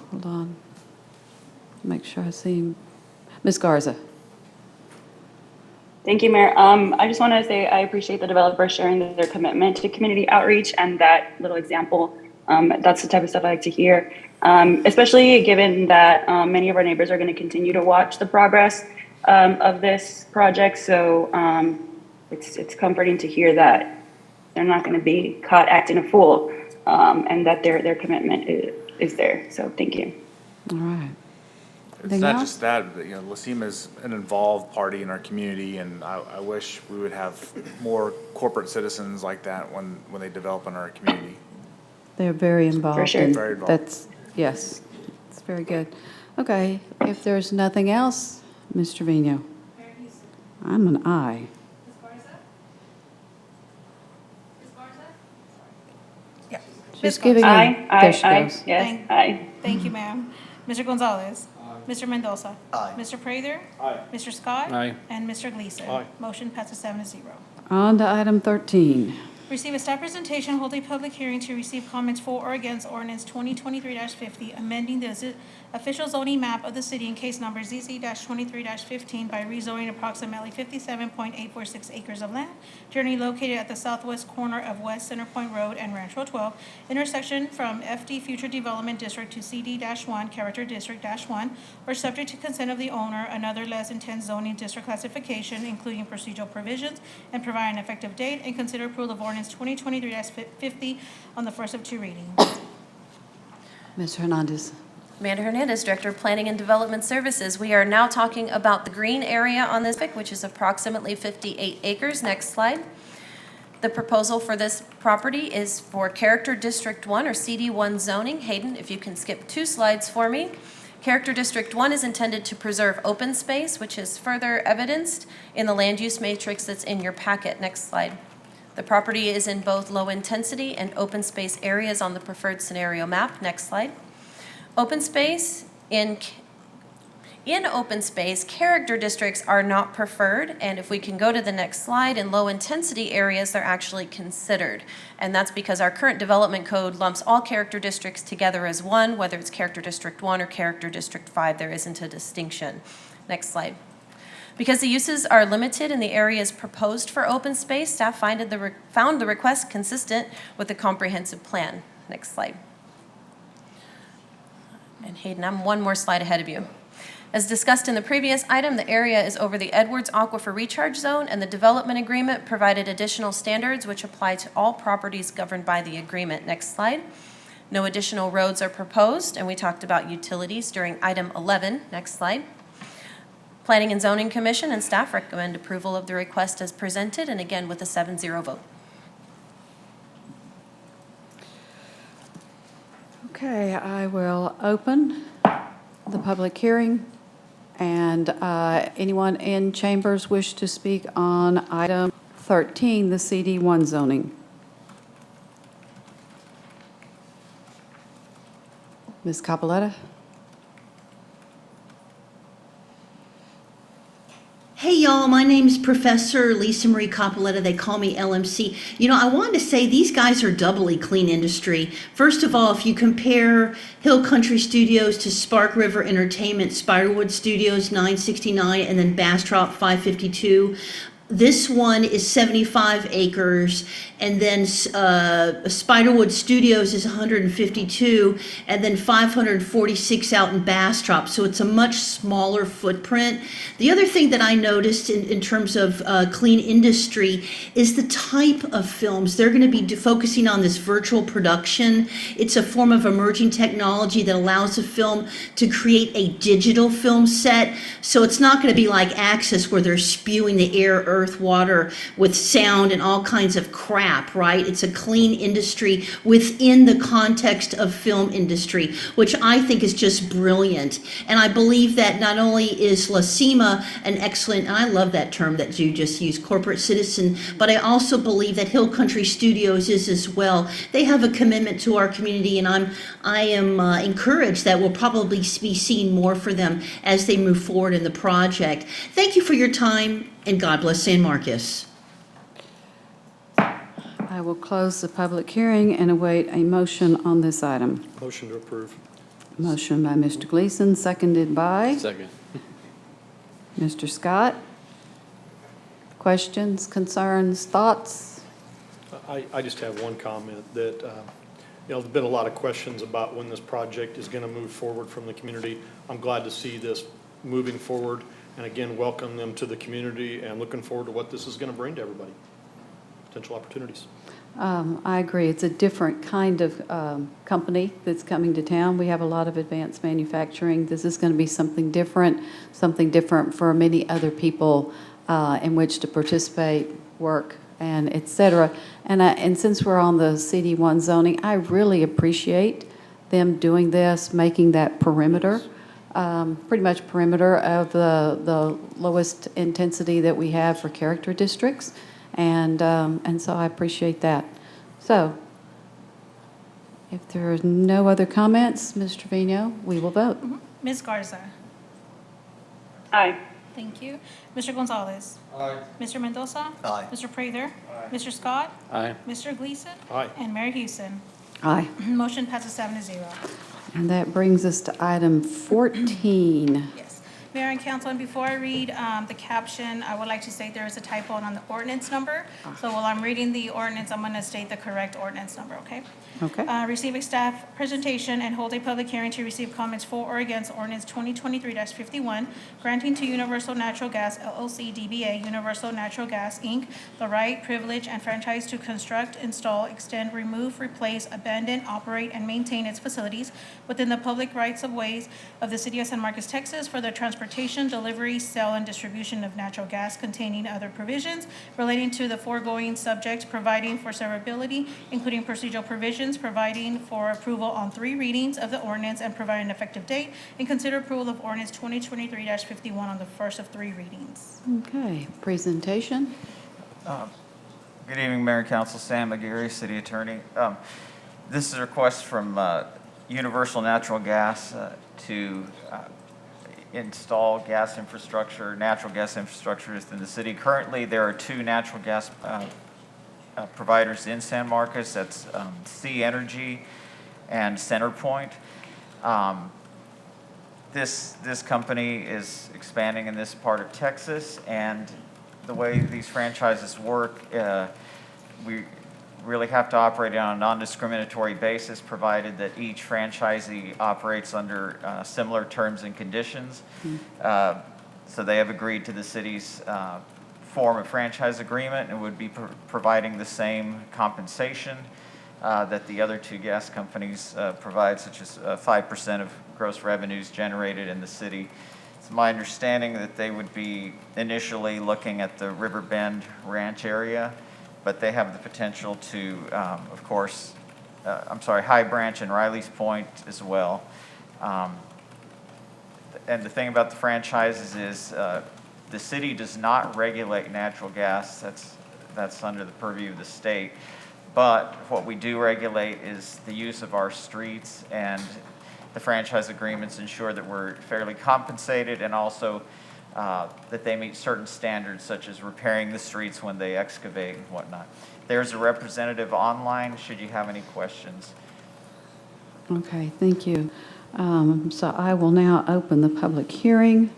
Hold on. Make sure I see Ms. Garza. Thank you, Mayor. I just want to say I appreciate the developers sharing their commitment to community outreach and that little example. That's the type of stuff I like to hear, especially given that many of our neighbors are going to continue to watch the progress of this project. So it's comforting to hear that they're not going to be caught acting a fool, and that their commitment is there. So thank you. All right. It's Anything not else? just that, but, LaCima is an involved party in our community, and I wish we would have more corporate citizens like that when they develop in our community. They're very involved. sure. and Very involved. That's, yes, it's very good. Okay, if there's nothing else, Ms. Trevino. I'm an aye. She's giving Aye, a, there she aye, goes. yes, Thank- aye. Thank you, ma'am. Mr. Gonzalez. Mr. Mendoza. Aye. Mr. Prather. Aye. Mr. Scott. Aye. And Mr. Gleason. Aye. Motion passes 7-0. On to item 13. Receive a staff presentation, hold a public hearing to receive comments for or against ordinance 2023-50, amending the official zoning map of the city in case number ZZ-23-15 by rezoning approximately 57.846 acres of land generally located at the southwest corner of West Center Point Road and Ranch Road 12, intersection from FD Future Development District to CD-1 Character District-1, or subject to consent of the owner, another less intense zoning district classification, including procedural provisions, and provide an effective date, and consider approval of ordinance 2023-50 on the first of two readings. Ms. Hernandez. Amanda Hernandez, Director of Planning and Development Services. We are now talking about the green area on this pic, which is approximately 58 acres. Next slide. The proposal for this property is for Character District 1 or CD1 zoning. Hayden, if you can skip 2 slides for me. Character District 1 is intended to preserve open space, which is further evidenced in the land use matrix that's in your packet. Next slide. The property is in both low intensity and open space areas on the preferred scenario map. Next slide. Open space, in open space, character districts are not preferred, and if we can go to the next slide, in low intensity areas, they're actually considered. And that's because our current development code lumps all character districts together as one, whether it's Character District 1 or Character District 5, there isn't a distinction. Next slide. Because the uses are limited in the areas proposed for open space, staff found the request consistent with the comprehensive plan. Next slide. And Hayden, I'm one more slide ahead of you. As discussed in the previous item, the area is over the Edwards Aquifer Recharge Zone, and the development agreement provided additional standards which apply to all properties governed by the agreement. Next slide. No additional roads are proposed, and we talked about utilities during item 11. Next slide. Planning and Zoning Commission and staff recommend approval of the request as presented, and again with a 7-0 vote. Okay, I will open the public hearing. And anyone in chambers wish to speak on item 13, the CD1 zoning? Ms. Capoletta? Hey y'all, my name is Professor Lisa Marie Capoletta. They call me LMC. I wanted to say these guys are doubly clean industry. First of all, if you compare Hill Country Studios to Spark River Entertainment, Spiderwood Studios 969, and then Bastrop 552, this one is 75 acres, and then Spiderwood Studios is 152, and then 546 out in Bastrop. So it's a much smaller footprint. The other thing that I noticed in terms of clean industry is the type of films. They're going to be focusing on this virtual production. It's a form of emerging technology that allows a film to create a digital film set. So it's not going to be like Access where they're spewing the air, earth, water with sound and all kinds of crap, right? It's a clean industry within the context of film industry, which I think is just brilliant. And I believe that not only is LaCima an excellent, and I love that term that you just used, corporate citizen, but I also believe that Hill Country Studios is as well. They have a commitment to our community, and I am encouraged that we'll probably be seeing more for them as they move forward in the project. Thank you for your time, and God bless San Marcos. I will close the public hearing and await a motion on this item. Motion to approve. Motion by Mr. Gleason, seconded by Second. Mr. Scott. Questions, concerns, thoughts? I just have one comment that, there's been a lot of questions about when this project is going to move forward from the community. I'm glad to see this moving forward, and again, welcome them to the community and looking forward to what this is going to bring to everybody. Potential opportunities. I agree. It's a different kind of company that's coming to town. We have a lot of advanced manufacturing. This is going to be something different for many other people in which to participate, work, and et cetera. And since we're on the CD1 zoning, I really appreciate them doing this, making that perimeter, pretty much perimeter of the lowest intensity that we have for character districts. And so I appreciate that. So if there are no other comments, Ms. Trevino, we will vote. Ms. Garza. Aye. Thank you. Mr. Gonzalez. Aye. Mr. Mendoza. Aye. Mr. Prather. Mr. Scott. Aye. Mr. Gleason. Aye. And Mayor Houston. Aye. Motion passes 7-0. And that brings us to item 14. Yes. Mayor and council, and before I read the caption, I would like to state there is a typo on the ordinance number. So while I'm reading the ordinance, I'm going to state the correct ordinance number, okay? Okay. Receive a staff presentation and hold a public hearing to receive comments for or against ordinance 2023-51, granting to Universal Natural Gas LLC DBA Universal Natural Gas, Inc., the right, privilege, and franchise to construct, install, extend, remove, replace, abandon, operate, and maintain its facilities within the public rights of ways of the city of San Marcos, Texas, for the transportation, delivery, sale, and distribution of natural gas containing other provisions relating to the foregoing subject, providing for severability, including procedural provisions, providing for approval on 3 readings of the ordinance, and providing an effective date, and consider approval of ordinance 2023-51 on the first of 3 readings. Okay. Presentation. Good evening, Mayor and Council. Sam McGarry, City Attorney. This is a request from Universal Natural Gas to install gas infrastructure, natural gas infrastructure within the city. Currently, there are 2 natural gas providers in San Marcos. That's C Energy and CenterPoint. This company is expanding in this part of Texas, and the way these franchises work, we really have to operate on a non-discriminatory basis, provided that each franchisee operates under similar terms and conditions. So they have agreed to the city's form of franchise agreement and would be providing the same compensation that the other 2 gas companies provide, such as 5% of gross revenues generated in the city. It's my understanding that they would be initially looking at the Riverbend Ranch area, but they have the potential to, of course, High Branch and Riley's Point as well. And the thing about the franchises is the city does not regulate natural gas. That's under the purview of the state. But what we do regulate is the use of our streets, and the franchise agreements ensure that we're fairly compensated, and also that they meet certain standards, such as repairing the streets when they excavate and whatnot. There's a representative online should you have any questions. Okay, thank you. So I will now open the public hearing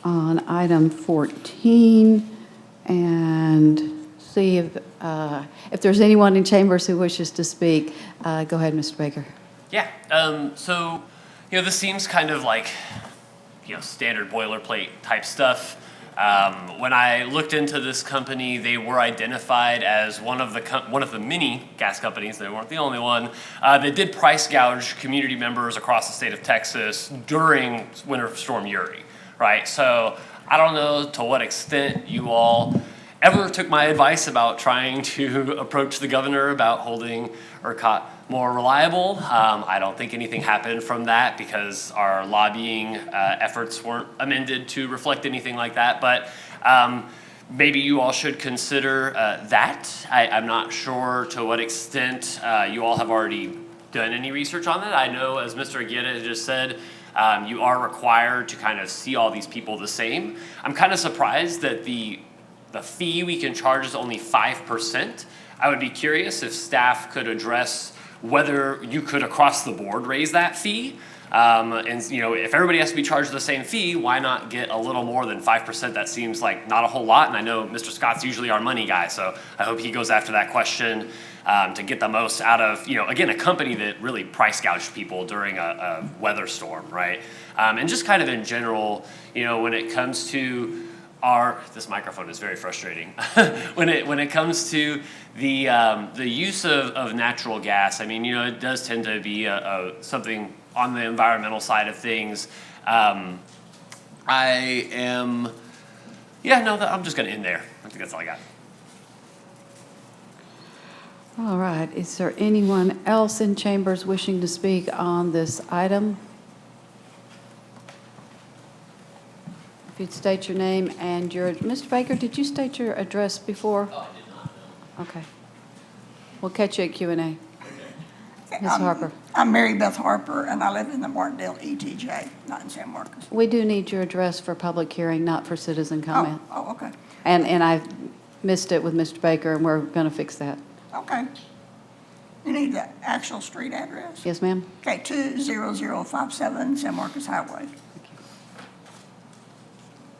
on item 14 and see if there's anyone in chambers who wishes to speak. Go ahead, Mr. Baker. Yeah, so, this seems kind of like, standard boilerplate type stuff. When I looked into this company, they were identified as one of the many gas companies, they weren't the only one, that did price gouge community members across the state of Texas during Winter Storm Uri, right? So I don't know to what extent you all ever took my advice about trying to approach the governor about holding ERCOT more reliable. I don't think anything happened from that because our lobbying efforts weren't amended to reflect anything like that. But maybe you all should consider that. I'm not sure to what extent you all have already done any research on that. I know, as Mr. Aguirre just said, you are required to kind of see all these people the same. I'm kind of surprised that the the fee we can charge is only 5%. I would be curious if staff could address whether you could across the board raise that fee. And you know, if everybody has to be charged the same fee, why not get a little more than 5%? That seems like not a whole lot. And I know Mr. Scott's usually our money guy, so I hope he goes after that question to get the most out of, you know, again, a company that really price gouged people during a weather storm, right? And just kind of in general, you know, when it comes to this microphone is very frustrating. when it comes to the use of natural gas, I mean, you know, it does tend to be something on the environmental side of things. I'm just going to end there. I think that's all I got. All right, is there anyone else in chambers wishing to speak on this item? If you'd state your name and Mr. Baker, did you state your address before? Oh, I did not know. Okay. We'll catch you at Q&A. Okay, Ms. Harper. I'm Mary Beth Harper, and I live in the Martindale ETJ, not in San Marcos. We do need your address for public hearing, not for citizen comment. Oh, okay. And I missed it with Mr. Baker, and we're going to fix that. Okay. You need the actual street address? Yes, ma'am? Okay, 20057 San Marcos Highway.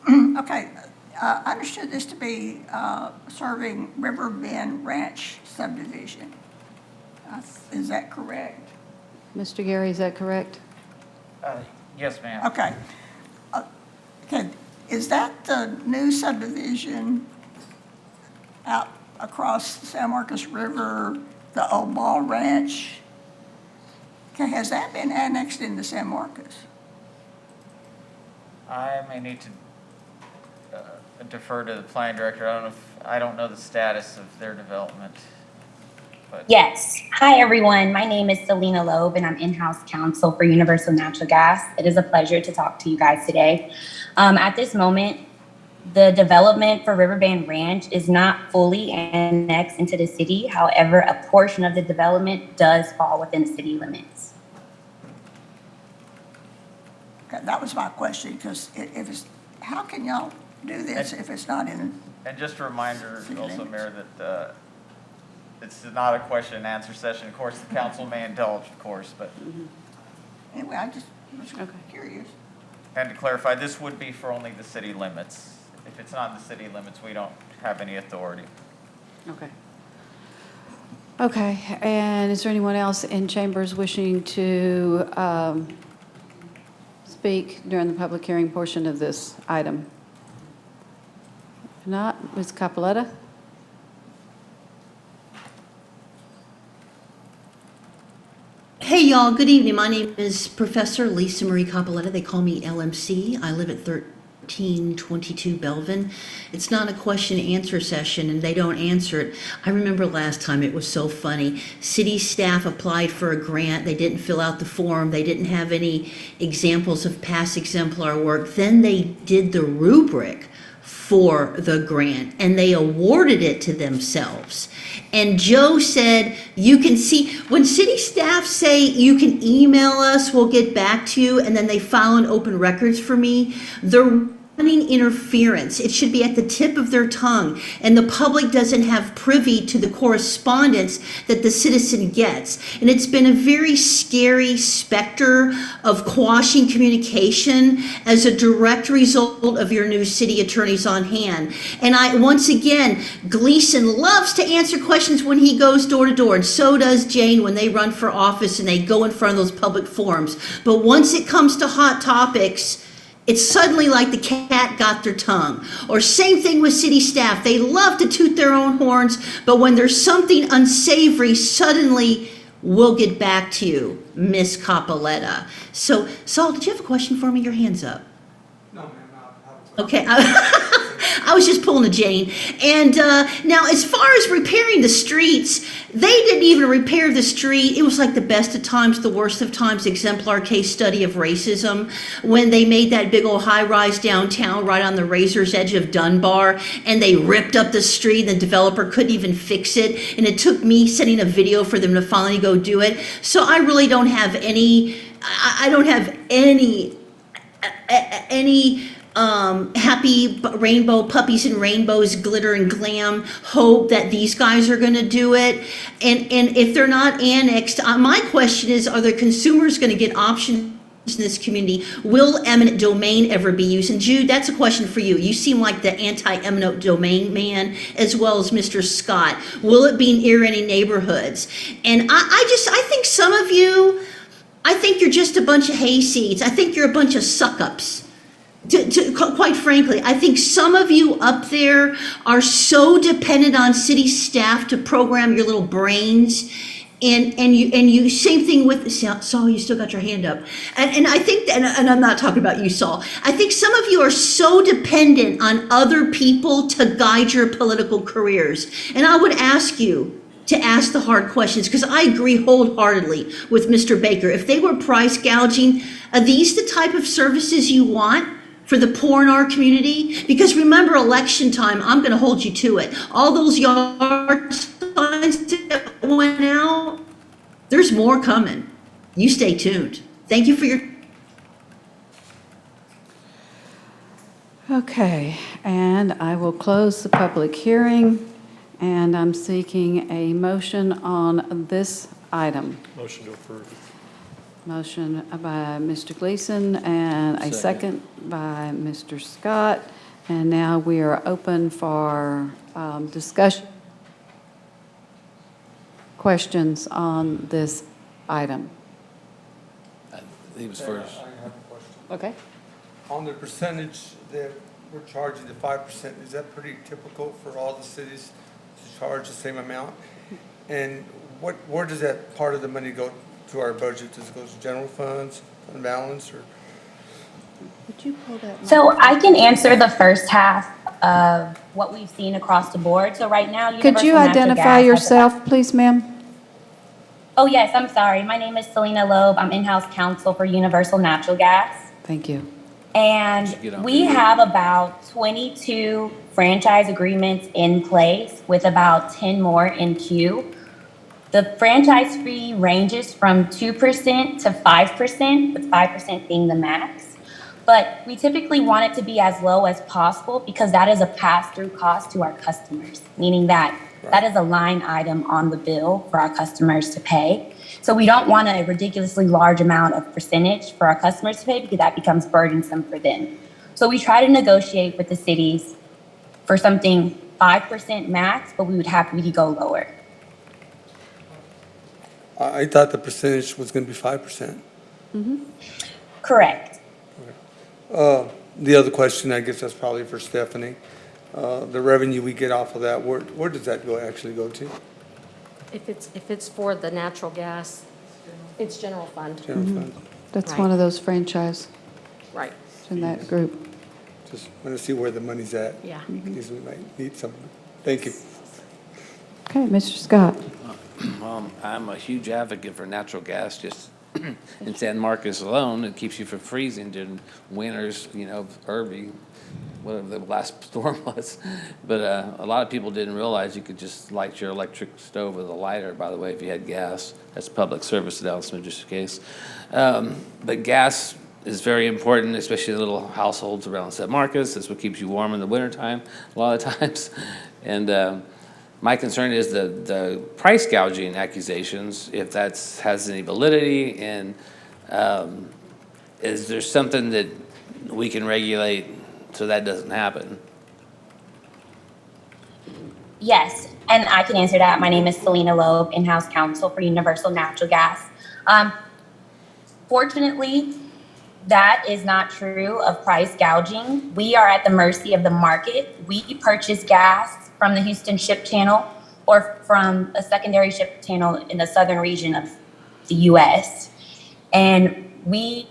Okay, I understood this to be serving River Bend Ranch subdivision. Is that correct? Mr. Gary, is that correct? Yes, ma'am. Okay. Okay, is that the new subdivision out across the San Marcos River, the Old Ball Ranch? Okay, has that been annexed into San Marcos? I may need to defer to the planning director. I don't know the status of their development. But Yes. Hi, everyone. My name is Selena Loeb, and I'm in-house counsel for Universal Natural Gas. It is a pleasure to talk to you guys today. At this moment, the development for Riverbend Ranch is not fully annexed into the city. However, a portion of the development does fall within the city limits. Okay, that was my question, because if it's, how can y'all do this if it's not in? And just a reminder City also, limits. Mayor, that it's not a question and answer session. Of course, the council may indulge, of course, but. Anyway, I just was curious. And to clarify, this would be for only the city limits. If it's not in the city limits, we don't have any authority. Okay. Okay, and is there anyone else in chambers wishing to speak during the public hearing portion of this item? If not, Ms. Capoletta? Hey, y'all. Good evening. My name is Professor Lisa Marie Capoletta. They call me LMC. I live at 1322 Belvin. It's not a question and answer session, and they don't answer it. I remember last time it was so funny. City staff applied for a grant. They didn't fill out the form. They didn't have any examples of past exemplar work. Then they did the rubric for the grant, and they awarded it to themselves. And Joe said, you can see, when city staff say, you can email us, we'll get back to you, and then they file an open records for me, they're running interference. It should be at the tip of their tongue, and the public doesn't have privy to the correspondence that the citizen gets. And it's been a very scary specter of quashing communication as a direct result of your new city attorneys on hand. And once again, Gleason loves to answer questions when he goes door to door, and so does Jane when they run for office and they go in front of those public forums. But once it comes to hot topics, it's suddenly like the cat got their tongue. Or same thing with city staff. They love to toot their own horns, but when there's something unsavory, suddenly we'll get back to you, Miss Capoletta. So, Saul, did you have a question for me? Your hand's up. No, ma'am, Okay, I was just pulling a Jane. And now, as far as repairing the streets, they didn't even repair the street. It was like the best of times, the worst of times, exemplar case study of racism when they made that big old high-rise downtown right on the razor's edge of Dunbar, and they ripped up the street, and the developer couldn't even fix it. And it took me sending a video for them to finally go do it. So I really don't have any happy rainbow puppies and rainbows, glitter and glam, hope that these guys are going to do it. And if they're not annexed, my question is, are the consumers going to get options in this community? Will eminent domain ever be used? And Jude, that's a question for you. You seem like the anti-eminent domain man, as well as Mr. Scott. Will it be near any neighborhoods? And I think some of you, I think you're just a bunch of hayseeds. I think you're a bunch of suck-ups. Quite frankly, I think some of you up there are so dependent on city staff to program your little brains. And you same thing with Saul, you still got your hand up. And I think that, and I'm not talking about you, Saul. I think some of you are so dependent on other people to guide your political careers. And I would ask you to ask the hard questions, because I agree wholeheartedly with Mr. Baker. If they were price gouging, are these the type of services you want for the poor in our community? Because remember, election time, I'm going to hold you to it. All those yard signs that went out, there's more coming. You stay tuned. Thank you for your... Okay, and I will close the public hearing, and I'm seeking a motion on this item. Motion to approve. Motion by Mr. Gleason and a second by Mr. Scott. And now we are open for discussion. Questions on this item? He was first. I have a question. Okay. On the percentage that we're charging, the 5%, is that pretty typical for all the cities to charge the same amount? And where does that part of the money go to our budget? Does it go to general funds, fund balance, or? Would you pull that? So I can answer the first half of what we've seen across the board. So right now, Could you Universal Natural identify Gas has yourself, please, ma'am? Oh, yes, I'm sorry. My name is Selena Loeb. I'm in-house counsel for Universal Natural Gas. Thank you. And we have about 22 franchise agreements in place with about 10 more in queue. The franchise fee ranges from 2% to 5%, with 5% being the max. But we typically want it to be as low as possible because that is a pass-through cost to our customers, meaning that that is a line item on the bill for our customers to pay. So we don't want a ridiculously large amount of percentage for our customers to pay because that becomes burdensome for them. So we try to negotiate with the cities for something 5% max, but we would happy to go lower. I thought the percentage was going to be 5%. Correct. The other question, I guess that's probably for Stephanie. The revenue we get off of that, where does that actually go to? If it's for the natural gas, it's general fund. General fund. That's Right. one of those franchise Right. in that group. Just want to see where the money's at. Yeah. Because we might need something. Thank you. Okay, Mr. Scott. I'm a huge advocate for natural gas, just in San Marcos alone. It keeps you from freezing during winters, Irby, whatever the last storm was. But a lot of people didn't realize you could just light your electric stove with a lighter, by the way, if you had gas. That's a public service announcement, just in case. But gas is very important, especially in little households around San Marcos. That's what keeps you warm in the wintertime a lot of times. And my concern is the price gouging accusations, if that has any validity, and is there something that we can regulate so that doesn't happen? Yes, and I can answer that. My name is Selena Loeb, in-house counsel for Universal Natural Gas. Fortunately, that is not true of price gouging. We are at the mercy of the market. We purchase gas from the Houston Ship Channel or from a secondary ship channel in the southern region of the U.S. And we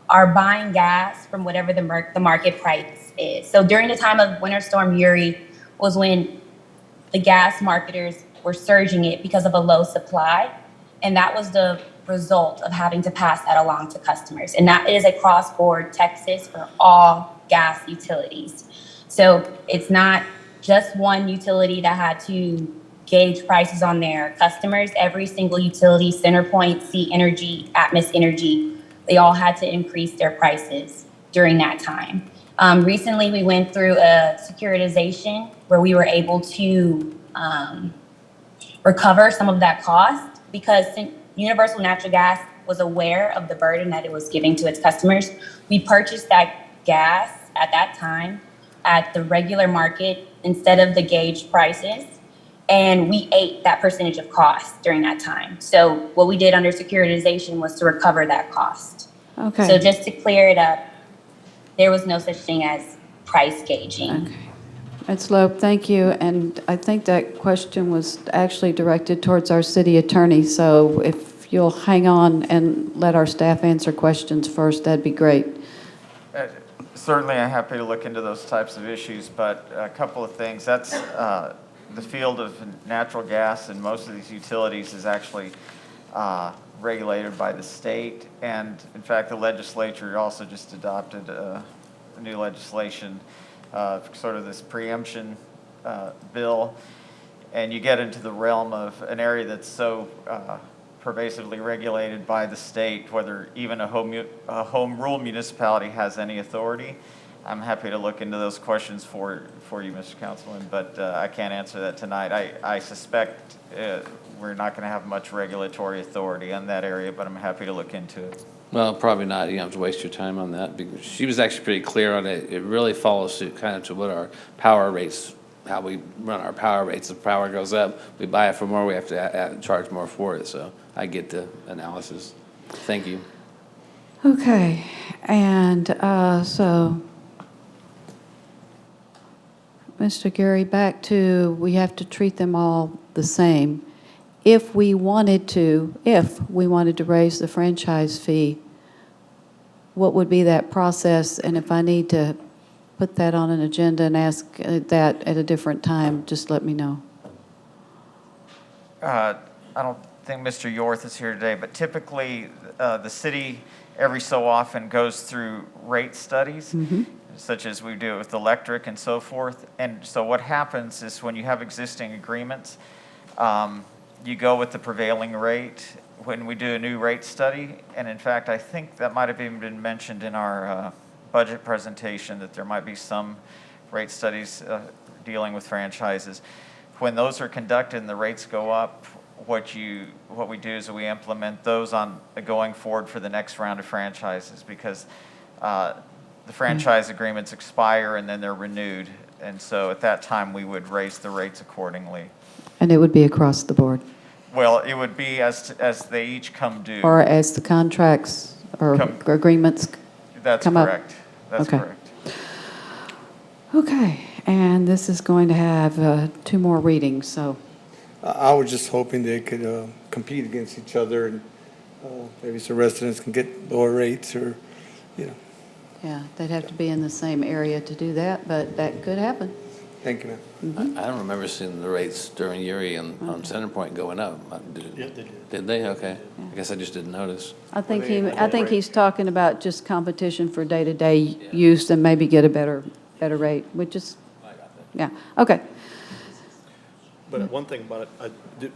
are buying gas from whatever the market price is. So during the time of Winter Storm Uri was when the gas marketers were surging it because of a low supply. And that was the result of having to pass that along to customers. And that is across board Texas for all gas utilities. So it's not just one utility that had to gauge prices on their customers. Every single utility, CenterPoint, Sea Energy, Atmos Energy, they all had to increase their prices during that time. Recently, we went through a securitization where we were able to recover some of that cost because Universal Natural Gas was aware of the burden that it was giving to its customers. We purchased that gas at that time at the regular market instead of the gauge prices, and we ate that percentage of cost during that time. So what we did under securitization was to recover that cost. Okay. So just to clear it up, there was no such thing as price gauging. Okay. Ms. Loeb, thank you. And I think that question was actually directed towards our city attorney. So if you'll hang on and let our staff answer questions first, that'd be great. Certainly, I'm happy to look into those types of issues, but a couple of things. That's the field of natural gas and most of these utilities is actually regulated by the state. And in fact, the legislature also just adopted new legislation, sort of this preemption bill. And you get into the realm of an area that's so pervasively regulated by the state, whether even a home rule municipality has any authority. I'm happy to look into those questions for you, Mr. Councilman, but I can't answer that tonight. I suspect we're not going to have much regulatory authority in that area, but I'm happy to look into it. Well, probably not. You don't have to waste your time on that, because she was actually pretty clear on it. It really follows suit kind of to what our power rates, how we run our power rates. If power goes up, we buy it for more, we have to charge more for it. So I get the analysis. Thank you. Okay. And so, Mr. Gary, back to we have to treat them all the same. If we wanted to raise the franchise fee, what would be that process? And if I need to put that on an agenda and ask that at a different time, just let me know. I don't think Mr. Yorth is here today, but typically the city every so often goes through rate studies, such as we do with electric and so forth. And so what happens is when you have existing agreements, you go with the prevailing rate when we do a new rate study. And in fact, I think that might have even been mentioned in our budget presentation, that there might be some rate studies dealing with franchises. When those are conducted and the rates go up, what we do is we implement those on going forward for the next round of franchises, because the franchise agreements expire and then they're renewed. And so at that time, we would raise the rates accordingly. And it would be across the board? Well, it would be as they each come due. Or as the contracts or agreements That's come up? correct. That's Okay. correct. Okay, and this is going to have 2 more readings, so. I was just hoping they could compete against each other, and maybe some residents can get lower rates, or, Yeah, they'd have to be in the same area to do that, but that could happen. Thank you, ma'am. I don't remember seeing the rates during Erie and on Centerpoint going up. Yeah, they did. Did they? Okay. I guess I just didn't notice. I think he's talking about just competition for day-to-day use and maybe get a better rate, which is, yeah, okay. But one thing about it,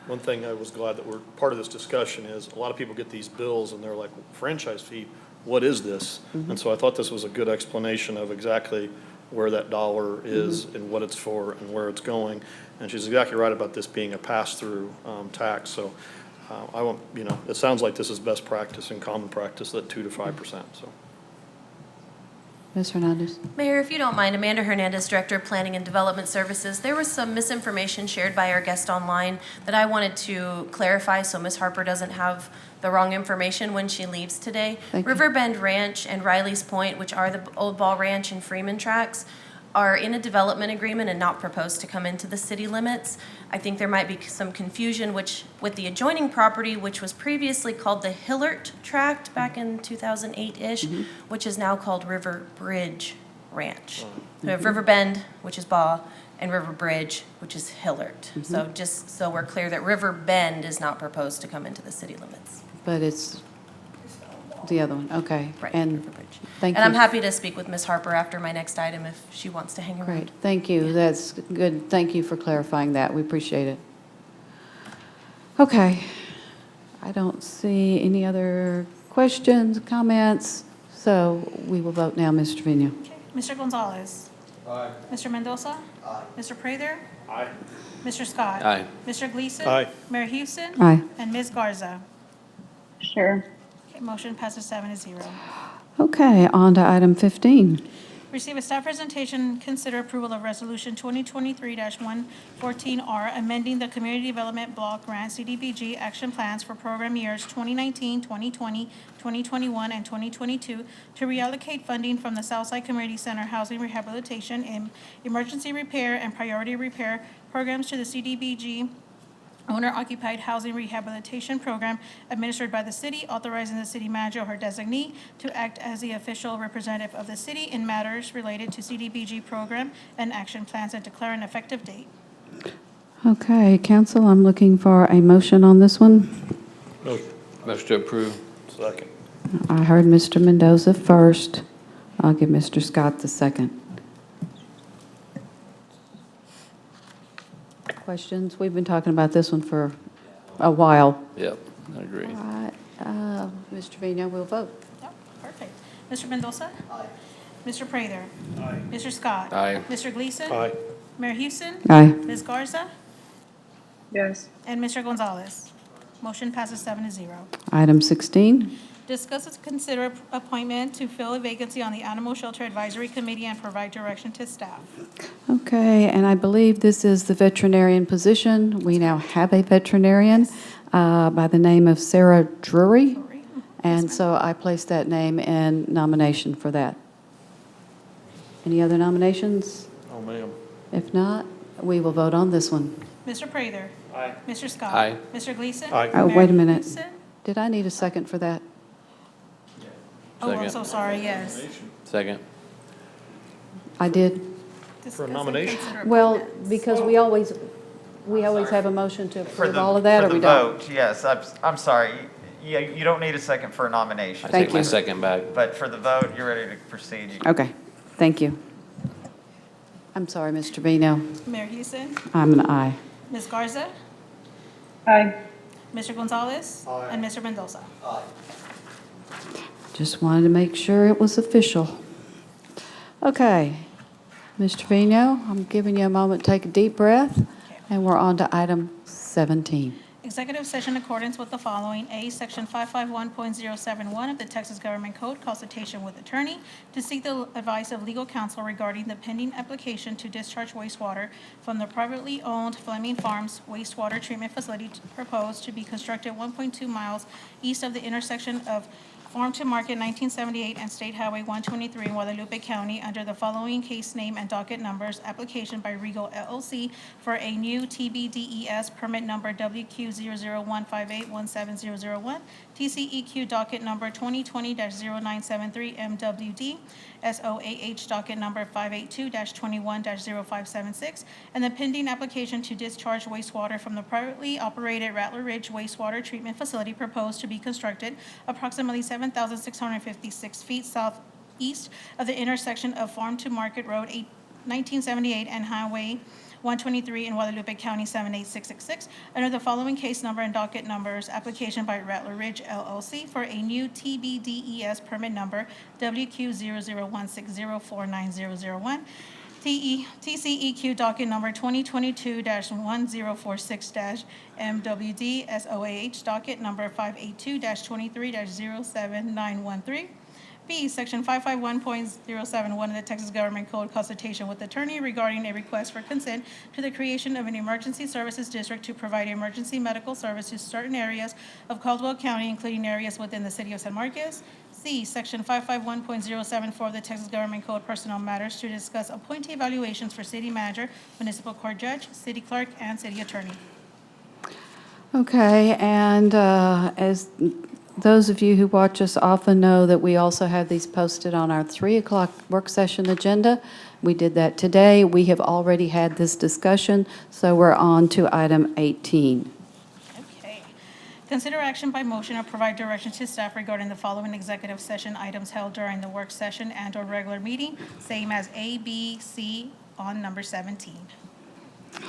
one thing I was glad that we're part of this discussion is a lot of people get these bills and they're like, franchise fee, what is this? And so I thought this was a good explanation of exactly where that dollar is and what it's for and where it's going. And she's exactly right about this being a pass-through tax. So I won't, it sounds like this is best practice and common practice, that 2 to 5%. So. Ms. Hernandez? Mayor, if you don't mind, Amanda Hernandez, Director of Planning and Development Services. There was some misinformation shared by our guest online that I wanted to clarify so Ms. Harper doesn't have the wrong information when she leaves today. Thank you. Riverbend Ranch and Riley's Point, which are the Old Ball Ranch and Freeman tracks, are in a development agreement and not proposed to come into the city limits. I think there might be some confusion with the adjoining property, which was previously called the Hillert Tract back in 2008-ish, which is now called River Bridge Ranch. We have Riverbend, which is Baugh, and River Bridge, which is Hillert. So just so we're clear that Riverbend is not proposed to come into the city limits. But it's the other one, okay. Right, And thank you. And I'm happy to speak with Ms. Harper after my next item if she wants to hang around. Great, thank you. That's good. Thank you for clarifying that. We appreciate it. Okay. I don't see any other questions, comments. So we will vote now, Ms. Trevino. Mr. Gonzalez. Aye. Mr. Mendoza. Aye. Mr. Prather. Aye. Mr. Scott. Aye. Mr. Gleason. Aye. Mayor Houston. Aye. And Ms. Garza. Sure. Okay, motion passes 7-0. Okay, on to item 15. Receive a staff presentation, consider approval of Resolution 2023-114R, amending the Community Development Block Grant CDBG action plans for program years 2019, 2020, 2021, and 2022 to reallocate funding from the Southside Community Center Housing Rehabilitation and Emergency Repair and Priority Repair programs to the CDBG Owner-Occupied Housing Rehabilitation Program administered by the city, authorizing the city manager or her designee to act as the official representative of the city in matters related to CDBG program and action plans and declare an effective date. Okay, council, I'm looking for a motion on this one. Motion to approve. Second. I heard Mr. Mendoza first. I'll give Mr. Scott the second. Questions? We've been talking about this one for a while. Yep, I agree. All right, Mr. Trevino, we'll vote. Yep, perfect. Mr. Mendoza? Aye. Mr. Prather? Aye. Mr. Scott? Aye. Mr. Gleason? Aye. Mayor Houston? Aye. Ms. Garza? Yes. And Mr. Gonzalez. Motion passes 7-0. Item 16. Discuss and consider appointment to fill a vacancy on the Animal Shelter Advisory Committee and provide direction to staff. Okay, and I believe this is the veterinarian position. We now have a veterinarian by the name of Sarah Drury, and so I place that name in nomination for that. Any other nominations? Oh, ma'am. If not, we will vote on this one. Mr. Prather? Aye. Mr. Scott? Aye. Mr. Gleason? Aye. Oh, Mayor wait a minute. Houston? Did I need a second for that? Oh, I'm Second. so sorry, yes. Second. I did. Discuss For a and nomination? consider Well, appointments. because we always have a motion to For approve the, all of that, for or the we don't? vote, yes, I'm sorry. Yeah, you don't need a second for a nomination. I Thank take my you. second back. But for the vote, you're ready to proceed. You- Okay, thank you. I'm sorry, Mr. Trevino. Mayor Houston? I'm an aye. Ms. Garza? Aye. Mr. Gonzalez? Aye. And Mr. Mendoza? Aye. Just wanted to make sure it was official. Okay, Mr. Trevino, I'm giving you a moment to take a deep breath, and we're on to item 17. Executive session in accordance with the following. A, Section 551.071 of the Texas Government Code, consultation with attorney, to seek the advice of legal counsel regarding the pending application to discharge wastewater from the privately owned Fleming Farms wastewater treatment facility proposed to be constructed 1.2 miles east of the intersection of Farm to Market 1978 and State Highway 123 in Guadalupe County under the following case name and docket numbers. Application by Regal LLC for a new TBDES permit number WQ00158170001, TCEQ docket number 2020-0973 MWD, SOAH docket number 582-21-0576, and the pending application to discharge wastewater from the privately operated Rattler Ridge wastewater treatment facility proposed to be constructed approximately 7,656 feet southeast of the intersection of Farm to Market Road 1978 and Highway 123 in Guadalupe County 78666, under the following case number and docket numbers. Application by Rattler Ridge LLC for a new TBDES permit number WQ00160490001, TCEQ docket number 2022-1046-MWD, SOAH docket number 582-23-07913. B, Section 551.071 of the Texas Government Code, consultation with attorney regarding a request for consent to the creation of an emergency services district to provide emergency medical service to certain areas of Caldwell County, including areas within the city of San Marcos. C, Section 551.074 of the Texas Government Code, personnel matters, to discuss appointee evaluations for city manager, municipal court judge, city clerk, and city attorney. Okay, and as those of you who watch us often know that we also have these posted on our 3 o'clock work session agenda. We did that today. We have already had this discussion, so we're on to item 18. Okay. Consider action by motion or provide direction to staff regarding the following executive session items held during the work session and/or regular meeting, same as A, B, C on number 17.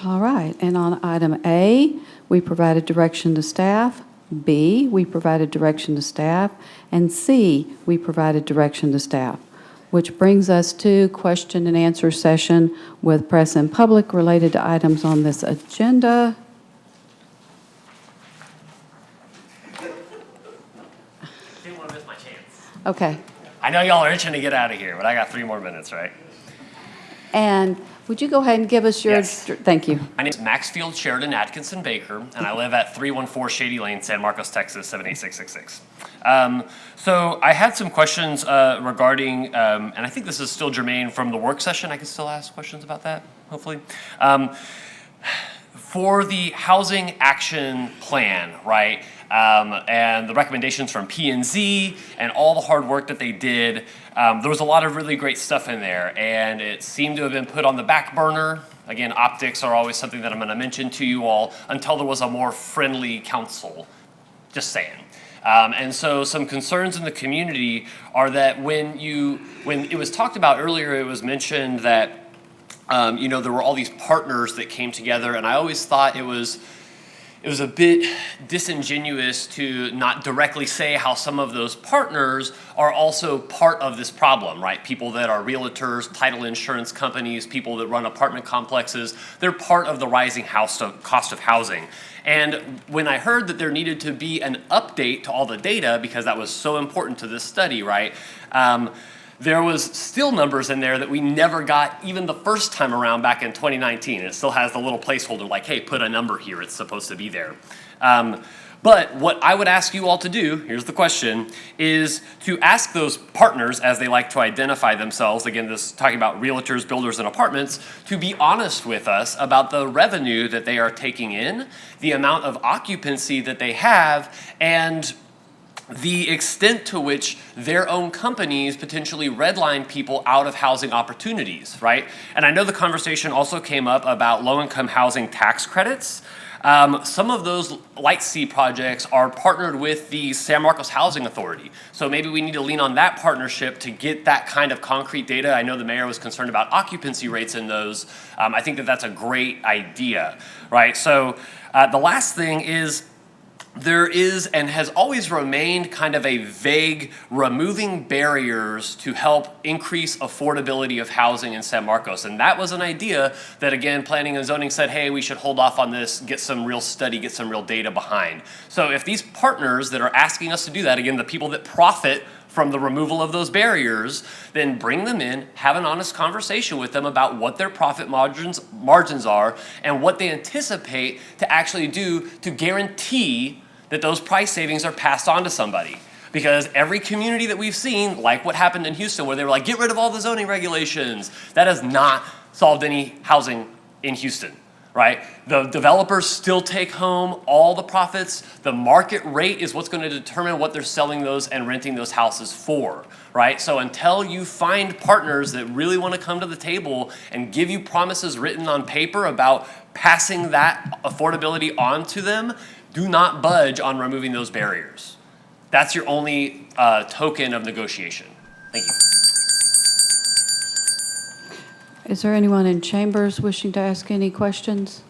All right, and on item A, we provided direction to staff B, we provided direction to staff, and C, we provided direction to staff, which brings us to question and answer session with press and public related to items on this agenda. Didn't want to miss my chance. Okay. I know y'all are itching to get out of here, but I got 3 more minutes, right? And would you go ahead and give us your, Yes. thank you. My name is Maxfield Sheridan Atkinson Baker, and I live at 314 Shady Lane, San Marcos, Texas, 78666. So I had some questions regarding, and I think this is still germane from the work session. I can still ask questions about that, hopefully. For the Housing Action Plan, right, and the recommendations from P&Z and all the hard work that they did, there was a lot of really great stuff in there, and it seemed to have been put on the back burner. Again, optics are always something that I'm going to mention to you all until there was a more friendly council, just saying. And so some concerns in the community are that when it was talked about earlier, it was mentioned that there were all these partners that came together, and I always thought it was a bit disingenuous to not directly say how some of those partners are also part of this problem, right? People that are realtors, title insurance companies, people that run apartment complexes, they're part of the rising cost of housing. And when I heard that there needed to be an update to all the data, because that was so important to this study, right? There was still numbers in there that we never got even the first time around back in 2019. It still has the little placeholder like, hey, put a number here, it's supposed to be there. But what I would ask you all to do, here's the question, is to ask those partners, as they like to identify themselves, again, this talking about realtors, builders, and apartments, to be honest with us about the revenue that they are taking in, the amount of occupancy that they have, and the extent to which their own companies potentially redline people out of housing opportunities, right? And I know the conversation also came up about low-income housing tax credits. Some of those Light C projects are partnered with the San Marcos Housing Authority. So maybe we need to lean on that partnership to get that kind of concrete data. I know the mayor was concerned about occupancy rates in those. I think that that's a great idea, right? So the last thing is, there is and has always remained kind of a vague removing barriers to help increase affordability of housing in San Marcos. And that was an idea that, again, planning and zoning said, hey, we should hold off on this, get some real study, get some real data behind. So if these partners that are asking us to do that, again, the people that profit from the removal of those barriers, then bring them in, have an honest conversation with them about what their profit margins are and what they anticipate to actually do to guarantee that those price savings are passed on to somebody. Because every community that we've seen, like what happened in Houston, where they were like, get rid of all the zoning regulations, that has not solved any housing in Houston, right? The developers still take home all the profits. The market rate is what's going to determine what they're selling those and renting those houses for, right? So until you find partners that really want to come to the table and give you promises written on paper about passing that affordability on to them, do not budge on removing those barriers. That's your only token of negotiation. Thank you. Is there anyone in chambers wishing to ask any questions?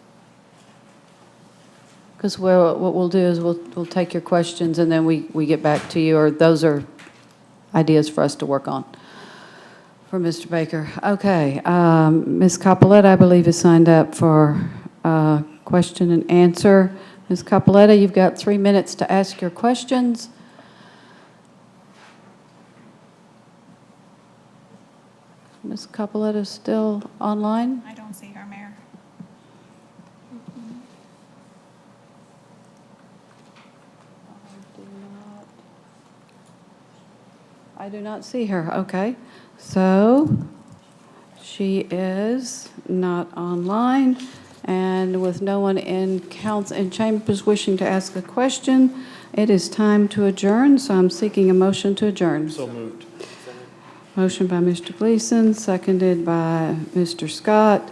Because what we'll do is we'll take your questions and then we get back to you, or those are ideas for us to work on. For Mr. Baker. Okay, Ms. Capoletta, I believe, is signed up for question and answer. Ms. Capoletta, you've got 3 minutes to ask your questions. Ms. Capoletta still online? I don't see her, Mayor. I do not see her. Okay. So she is not online. And with no one in council and chambers wishing to ask a question, it is time to adjourn. So I'm seeking a motion to adjourn. So moved. Motion by Mr. Gleason, seconded by Mr. Scott.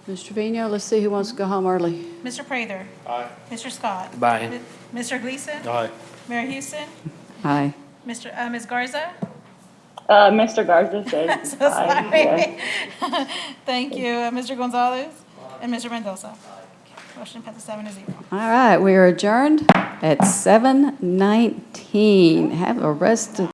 Mr. Trevino, let's see who wants to go home early. Mr. Prather. Aye. Mr. Scott. Bye. Mr. Gleason. Aye. Mayor Houston. Aye. Ms. Garza. Mr. Garza said So sorry. aye. Yes. Thank you. Mr. Gonzalez and Mr. Mendoza. Motion passes 7-0. All right, we are adjourned. at 7:19. Have a rest of